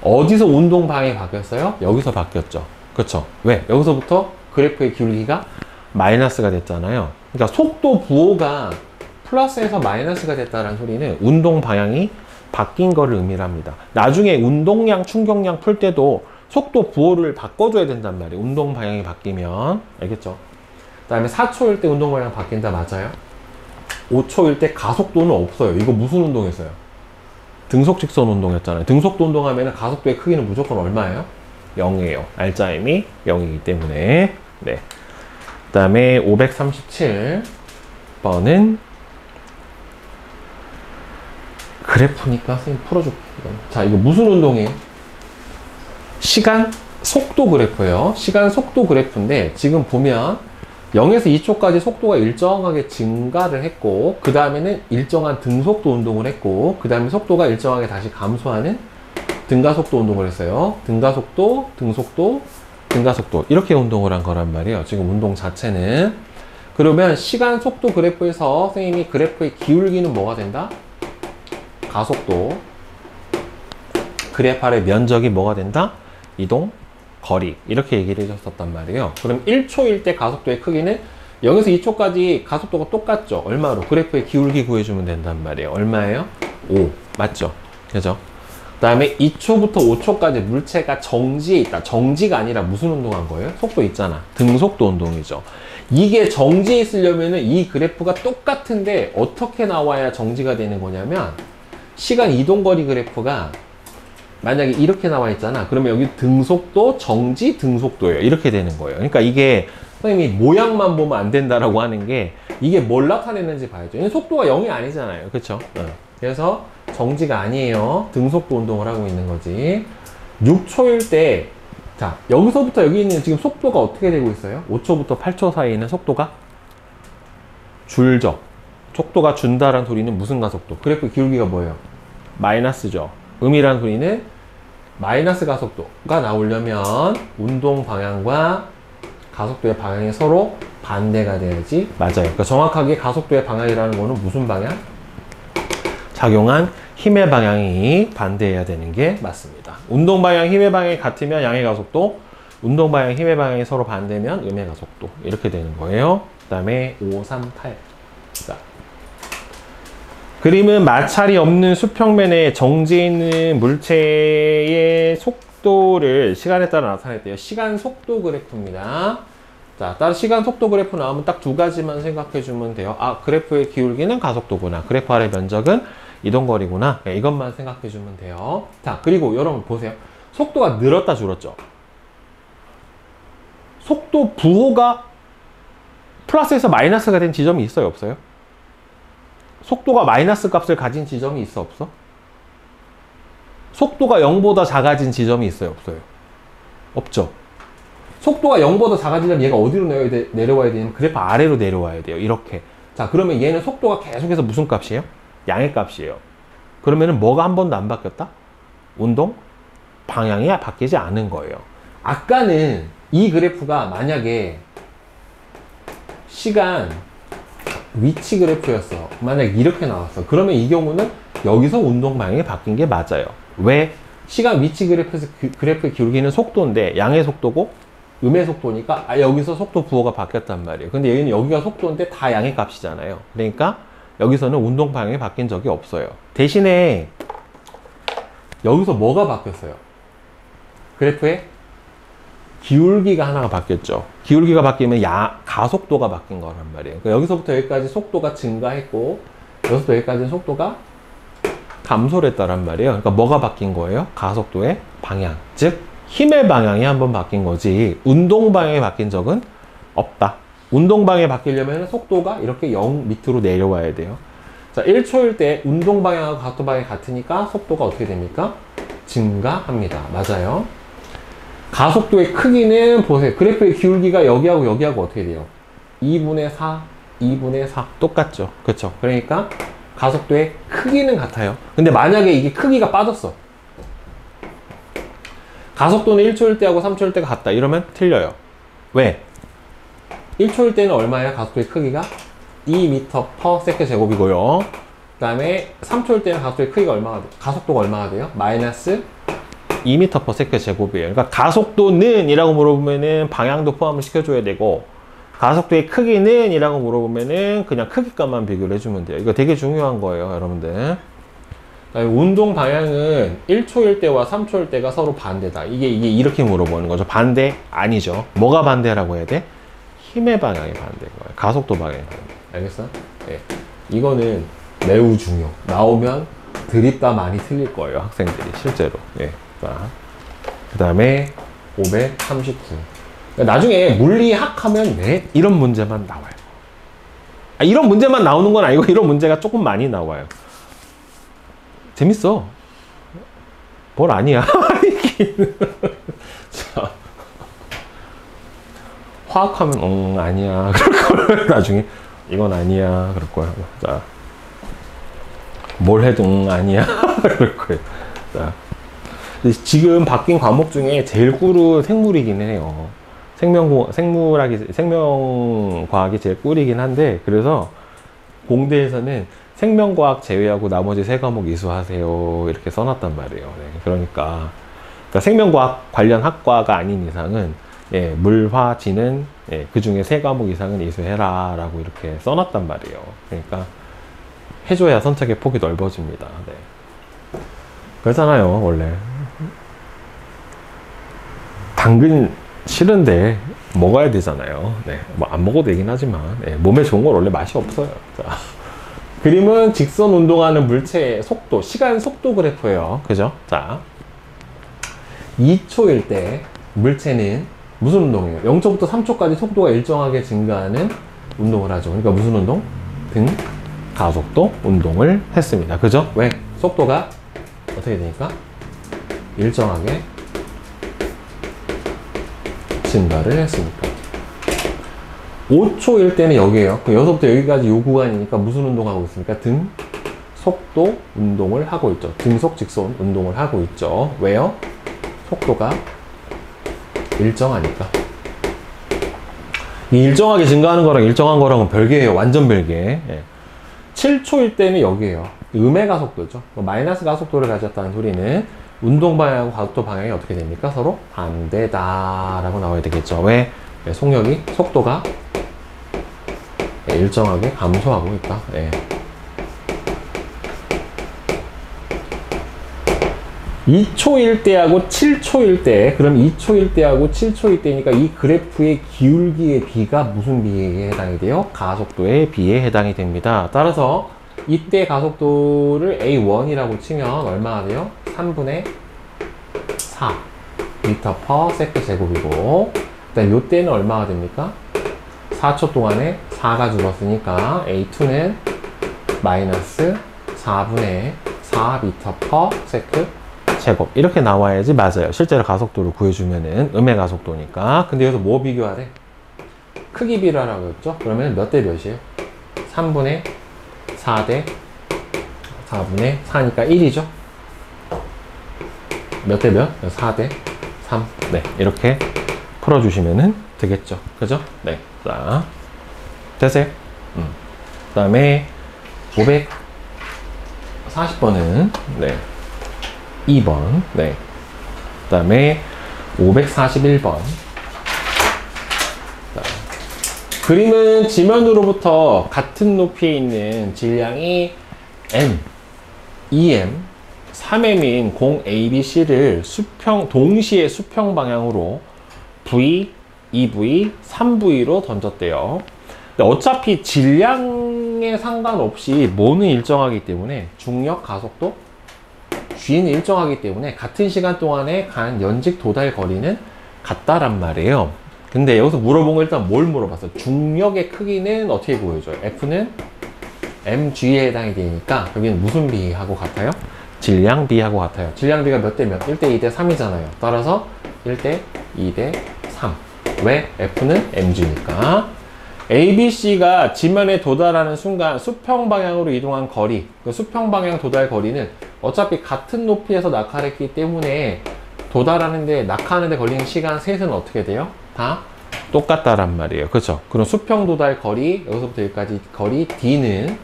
어디서 운동 방향이 바뀌었어요? 여기서 바뀌었죠. 그쵸? 왜? 여기서부터 그래프의 기울기가 마이너스가 됐잖아요. 그러니까 속도 부호가 플러스에서 마이너스가 됐다는 소리는 운동 방향이 바뀐 거를 의미합니다. 나중에 운동량, 충격량 풀 때도 속도 부호를 바꿔줘야 된단 말이에요. 운동 방향이 바뀌면. 알겠죠? 그 다음에 4초일 때 운동 방향 바뀐다. 맞아요? 5초일 때 가속도는 없어요. 이거 무슨 운동했어요? 등속 직선 운동했잖아요. 등속도 운동하면 가속도의 크기는 무조건 얼마예요? 0이에요. 알짜임이 0이기 때문에. 네. 그 다음에 537번은 그래프니까 선생님 풀어줄게요. 자, 이거 무슨 운동이에요? 시간 속도 그래프예요. 시간 속도 그래프인데, 지금 보면 0에서 2초까지 속도가 일정하게 증가를 했고, 그 다음에는 일정한 등속도 운동을 했고, 그 다음에 속도가 일정하게 다시 감소하는 등가속도 운동을 했어요. 등가속도, 등속도, 등가속도. 이렇게 운동을 한 거란 말이에요. 지금 운동 자체는. 그러면 시간 속도 그래프에서 선생님이 그래프의 기울기는 뭐가 된다? 가속도. 그래프 아래 면적이 뭐가 된다? 이동 거리. 이렇게 얘기를 해줬었단 말이에요. 그럼 1초일 때 가속도의 크기는 0에서 2초까지 가속도가 똑같죠? 얼마로? 그래프의 기울기 구해주면 된단 말이에요. 얼마예요? 5. 맞죠? 그죠? 다음에 2초부터 5초까지 물체가 정지에 있다. 정지가 아니라 무슨 운동한 거예요? 속도 있잖아. 등속도 운동이죠. 이게 정지에 있으려면은 이 그래프가 똑같은데 어떻게 나와야 정지가 되는 거냐면, 시간 이동거리 그래프가 만약에 이렇게 나와 있잖아. 그러면 여기 등속도, 정지, 등속도예요. 이렇게 되는 거예요. 그러니까 이게 선생님이 모양만 보면 안 된다라고 하는 게, 이게 뭘 나타내는지 봐야죠. 속도가 0이 아니잖아요. 그쵸? 그래서 정지가 아니에요. 등속도 운동을 하고 있는 거지. 6초일 때, 자, 여기서부터 여기 있는 지금 속도가 어떻게 되고 있어요? 5초부터 8초 사이에 있는 속도가 줄죠. 속도가 준다라는 소리는 무슨 가속도? 그래프 기울기가 뭐예요? 마이너스죠. 음이라는 소리는 마이너스 가속도가 나오려면 운동 방향과 가속도의 방향이 서로 반대가 돼야지 맞아요. 그러니까 정확하게 가속도의 방향이라는 거는 무슨 방향? 작용한 힘의 방향이 반대해야 되는 게 맞습니다. 운동 방향, 힘의 방향이 같으면 양의 가속도, 운동 방향, 힘의 방향이 서로 반대면 음의 가속도. 이렇게 되는 거예요. 그 다음에 5, 3, 8. 자. 그림은 마찰이 없는 수평면에 정지해 있는 물체의 속도를 시간에 따라 나타냈대요. 시간 속도 그래프입니다. 자, 따라 시간 속도 그래프 나오면 딱 두 가지만 생각해 주면 돼요. 아, 그래프의 기울기는 가속도구나. 그래프 아래 면적은 이동거리구나. 네, 이것만 생각해 주면 돼요. 자, 그리고 여러분 보세요. 속도가 늘었다 줄었죠? 속도 부호가 플러스에서 마이너스가 된 지점이 있어요, 없어요? 속도가 마이너스 값을 가진 지점이 있어, 없어? 속도가 0보다 작아진 지점이 있어요, 없어요? 없죠? 속도가 0보다 작아지려면 얘가 어디로 내려와야 되냐면 그래프 아래로 내려와야 돼요. 이렇게. 자, 그러면 얘는 속도가 계속해서 무슨 값이에요? 양의 값이에요. 그러면은 뭐가 한 번도 안 바뀌었다? 운동 방향이 바뀌지 않은 거예요. 아까는 이 그래프가 만약에 시간 위치 그래프였어. 만약 이렇게 나왔어. 그러면 이 경우는 여기서 운동 방향이 바뀐 게 맞아요. 왜? 시간 위치 그래프에서 그래프의 기울기는 속도인데 양의 속도고 음의 속도니까 여기서 속도 부호가 바뀌었단 말이에요. 근데 여기는 여기가 속도인데 다 양의 값이잖아요. 그러니까 여기서는 운동 방향이 바뀐 적이 없어요. 대신에 여기서 뭐가 바뀌었어요? 그래프의 기울기가 하나가 바뀌었죠. 기울기가 바뀌면 가속도가 바뀐 거란 말이에요. 그러니까 여기서부터 여기까지 속도가 증가했고 여기서부터 여기까지는 속도가 감소를 했다란 말이에요. 그러니까 뭐가 바뀐 거예요? 가속도의 방향, 즉 힘의 방향이 한번 바뀐 거지 운동 방향이 바뀐 적은 없다. 운동 방향이 바뀌려면 속도가 이렇게 0 밑으로 내려와야 돼요. 자, 1초일 때 운동 방향하고 가속도 방향이 같으니까 속도가 어떻게 됩니까? 증가합니다. 맞아요. 가속도의 크기는 보세요. 그래프의 기울기가 여기하고 여기하고 어떻게 돼요? 2분의 4, 2분의 4 똑같죠. 그렇죠? 그러니까 가속도의 크기는 같아요. 근데 만약에 이게 크기가 빠졌어. 가속도는 1초일 때하고 3초일 때가 같다. 이러면 틀려요. 왜? 1초일 때는 얼마예요? 가속도의 크기가 2m/s 제곱이고요. 그 다음에 3초일 때는 가속도의 크기가 얼마가 돼요? 가속도가 얼마가 돼요? 마이너스 2m/s 제곱이에요. 그러니까 가속도는 이라고 물어보면은 방향도 포함을 시켜줘야 되고 가속도의 크기는 이라고 물어보면은 그냥 크기값만 비교를 해주면 돼요. 이거 되게 중요한 거예요, 여러분들. 운동 방향은 1초일 때와 3초일 때가 서로 반대다. 이게 이렇게 물어보는 거죠. 반대 아니죠. 뭐가 반대라고 해야 돼? 힘의 방향이 반대인 거예요. 가속도 방향이 반대. 알겠어? 네. 이거는 매우 중요. 나오면 드립다 많이 틀릴 거예요, 학생들이 실제로. 네. 그 다음에 539. 나중에 물리학 하면 이런 문제만 나와요. 이런 문제만 나오는 건 아니고 이런 문제가 조금 많이 나와요. 재밌어. 뭘 아니야. 자, 화학하면 아니야 그럴 거예요. 나중에 이건 아니야 그럴 거예요. 자, 뭘 해도 아니야 그럴 거예요. 자, 지금 바뀐 과목 중에 제일 꿀은 생물이긴 해요. 생명과학이 제일 꿀이긴 한데, 그래서 공대에서는 생명과학 제외하고 나머지 세 과목 이수하세요 이렇게 써놨단 말이에요. 네, 그러니까 생명과학 관련 학과가 아닌 이상은 물, 화, 지는 그 중에 세 과목 이상은 이수해라 라고 이렇게 써놨단 말이에요. 그러니까 해줘야 선택의 폭이 넓어집니다. 네. 그렇잖아요, 원래. 당근 싫은데 먹어야 되잖아요. 네, 뭐 안 먹어도 되긴 하지만 네, 몸에 좋은 건 원래 맛이 없어요. 자, 그림은 직선 운동하는 물체의 속도, 시간 속도 그래프예요. 그죠? 자, 2초일 때 물체는 무슨 운동이에요? 0초부터 3초까지 속도가 일정하게 증가하는 운동을 하죠. 그러니까 무슨 운동? 등 가속도 운동을 했습니다. 그죠? 왜? 속도가 어떻게 되니까? 일정하게 증가를 했으니까. 5초일 때는 여기에요. 그 여기서부터 여기까지 요 구간이니까 무슨 운동하고 있습니까? 등 속도 운동을 하고 있죠. 등속 직선 운동을 하고 있죠. 왜요? 속도가 일정하니까. 이 일정하게 증가하는 거랑 일정한 거랑은 별개예요. 완전 별개. 7초일 때는 여기에요. 음의 가속도죠. 마이너스 가속도를 가졌다는 소리는 운동 방향하고 가속도 방향이 어떻게 됩니까? 서로 반대다 라고 나와야 되겠죠. 왜? 속력이, 속도가 일정하게 감소하고 있다. 2초일 때하고 7초일 때, 그럼 2초일 때하고 7초일 때니까 이 그래프의 기울기의 비가 무슨 비에 해당이 돼요? 가속도의 비에 해당이 됩니다. 따라서 이때 가속도를 A1이라고 치면 얼마나 돼요? 3분의 4 미터 퍼 세컨드 제곱이고, 그다음 요때는 얼마가 됩니까? 4초 동안에 4가 줄었으니까 A2는 마이너스 4분의 4 미터 퍼 세컨드 제곱. 이렇게 나와야지 맞아요. 실제로 가속도를 구해주면은 음의 가속도니까. 근데 여기서 뭐 비교하래? 크기 비례라고 했죠? 그러면 몇 대 몇이에요? 3분의 4대 4분의 4니까 1이죠? 몇 대 몇? 4대 3. 네, 이렇게 풀어주시면 되겠죠. 그죠? 네. 자, 되세요? 그 다음에 540번은, 네. 2번. 네. 그 다음에 541번. 그림은 지면으로부터 같은 높이에 있는 질량이 M, 2M, 3M인 공 ABC를 동시에 수평 방향으로 V, 2V, 3V로 던졌대요. 근데 어차피 질량에 상관없이 뭐는 일정하기 때문에 중력, 가속도, G는 일정하기 때문에 같은 시간 동안에 간 연직 도달 거리는 같다란 말이에요. 근데 여기서 물어본 거 일단 뭘 물어봤어? 중력의 크기는 어떻게 보여줘요? F는 mg에 해당이 되니까 여기는 무슨 비하고 같아요? 질량 비하고 같아요. 질량 비가 몇 대 몇? 1대 2대 3이잖아요. 따라서 1대 2대 3. 왜? F는 mg니까. ABC가 지면에 도달하는 순간 수평 방향으로 이동한 거리, 그 수평 방향 도달 거리는 어차피 같은 높이에서 낙하했기 때문에 도달하는데, 낙하하는데 걸리는 시간 셋은 어떻게 돼요? 다 똑같다란 말이에요. 그렇죠? 그럼 수평 도달 거리, 여기서부터 여기까지 거리 D는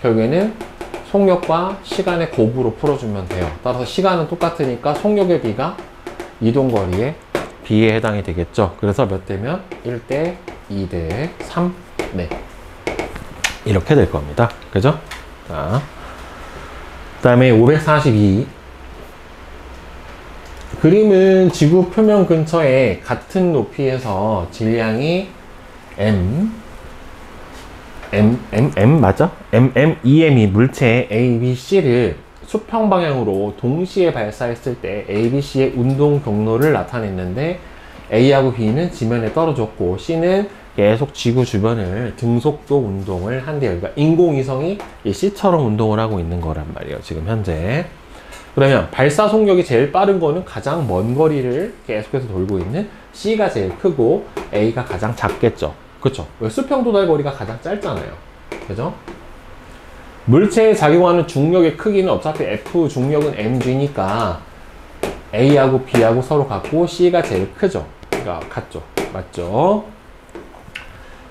결국에는 속력과 시간의 곱으로 풀어주면 돼요. 따라서 시간은 똑같으니까 속력의 비가 이동거리의 비에 해당이 되겠죠. 그래서 몇 대면? 1대 2대 3. 네. 이렇게 될 겁니다. 그죠? 자. 그 다음에 542. 그림은 지구 표면 근처에 같은 높이에서 질량이 M 맞아? EM이 물체 A, B, C를 수평 방향으로 동시에 발사했을 때 A, B, C의 운동 경로를 나타냈는데 A하고 B는 지면에 떨어졌고 C는 계속 지구 주변을 등속도 운동을 한대요. 그러니까 인공위성이 이 C처럼 운동을 하고 있는 거란 말이에요. 지금 현재. 그러면 발사 속력이 제일 빠른 거는 가장 먼 거리를 계속해서 돌고 있는 C가 제일 크고 A가 가장 작겠죠. 그쵸? 수평 도달 거리가 가장 짧잖아요. 그죠? 물체에 작용하는 중력의 크기는 어차피 F 중력은 mg니까 A하고 B하고 서로 같고 C가 제일 크죠. 그러니까 같죠. 맞죠?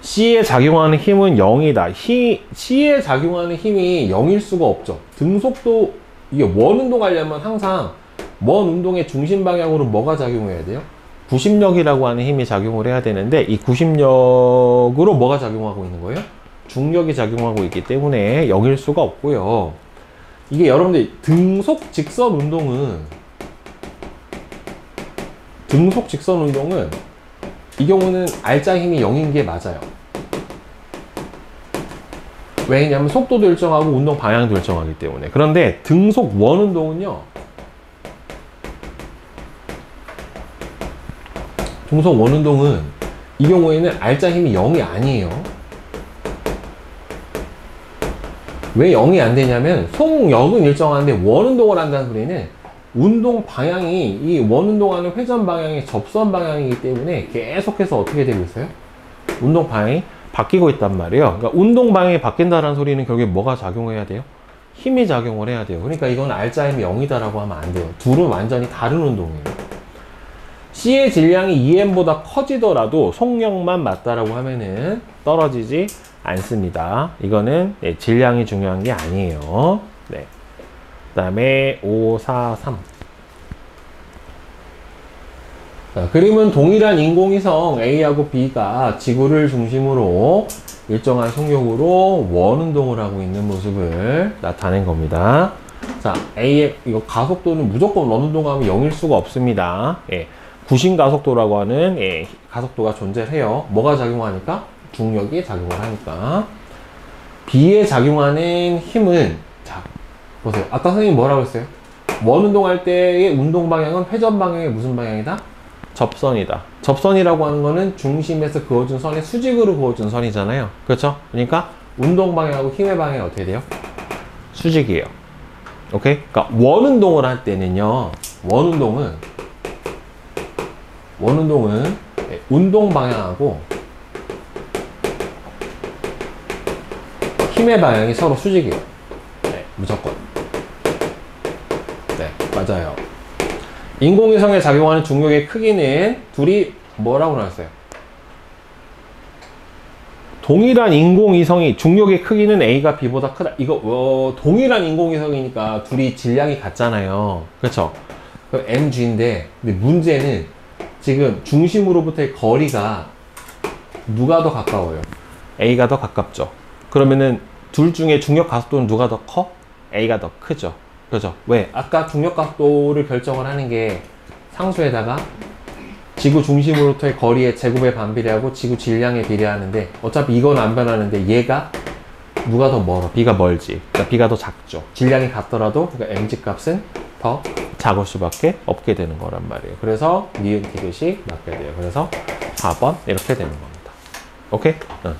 C에 작용하는 힘은 0이다. C에 작용하는 힘이 0일 수가 없죠. 등속도, 이게 원 운동하려면 항상 먼 운동의 중심 방향으로 뭐가 작용해야 돼요? 구심력이라고 하는 힘이 작용을 해야 되는데, 이 구심력으로 뭐가 작용하고 있는 거예요? 중력이 작용하고 있기 때문에 0일 수가 없고요. 이게 여러분들 등속 직선 운동은 이 경우는 R자 힘이 0인 게 맞아요. 왜냐면 속도도 일정하고 운동 방향도 일정하기 때문에. 그런데 등속 원 운동은요, 이 경우에는 R자 힘이 0이 아니에요. 왜 0이 안 되냐면 속력은 일정한데 원 운동을 한다는 소리는 운동 방향이 이 원 운동하는 회전 방향이 접선 방향이기 때문에 계속해서 어떻게 되고 있어요? 운동 방향이 바뀌고 있단 말이에요. 그러니까 운동 방향이 바뀐다는 소리는 결국에 뭐가 작용해야 돼요? 힘이 작용을 해야 돼요. 그러니까 이건 R자 힘이 0이다라고 하면 안 돼요. 둘은 완전히 다른 운동이에요. C의 질량이 EM보다 커지더라도 속력만 맞다라고 하면은 떨어지지 않습니다. 이거는 질량이 중요한 게 아니에요. 네. 그 다음에 5, 4, 3. 자, 그림은 동일한 인공위성 A하고 B가 지구를 중심으로 일정한 속력으로 원 운동을 하고 있는 모습을 나타낸 겁니다. 자, A의 이거 가속도는 무조건 원 운동하면 0일 수가 없습니다. 예, 구심 가속도라고 하는 가속도가 존재해요. 뭐가 작용하니까? 중력이 작용을 하니까. B에 작용하는 힘은, 자, 보세요. 아까 선생님이 뭐라고 했어요? 원 운동할 때의 운동 방향은 회전 방향의 무슨 방향이다? 접선이다. 접선이라고 하는 거는 중심에서 그어준 선의 수직으로 그어준 선이잖아요. 그렇죠? 그러니까 운동 방향하고 힘의 방향이 어떻게 돼요? 수직이에요. 오케이? 그러니까 원 운동을 할 때는요, 원 운동은 운동 방향하고 힘의 방향이 서로 수직이에요. 네, 무조건. 네, 맞아요. 인공위성에 작용하는 중력의 크기는 둘이 뭐라고 나왔어요? 동일한 인공위성이 중력의 크기는 A가 B보다 크다. 이거 동일한 인공위성이니까 둘이 질량이 같잖아요. 그렇죠? 그럼 mg인데, 근데 문제는 지금 중심으로부터의 거리가 누가 더 가까워요? A가 더 가깝죠. 그러면은 둘 중에 중력 가속도는 누가 더 커? A가 더 크죠. 그죠? 왜? 아까 중력 가속도를 결정을 하는 게 상수에다가 지구 중심으로부터의 거리의 제곱에 반비례하고 지구 질량에 비례하는데, 어차피 이건 안 변하는데 얘가 누가 더 멀어? B가 멀지. 그러니까 B가 더 작죠. 질량이 같더라도 그러니까 mg 값은 더 작을 수밖에 없게 되는 거란 말이에요. 그래서 니은 기듯이 맞게 돼요. 그래서 4번 이렇게 되는 겁니다. 오케이? 응.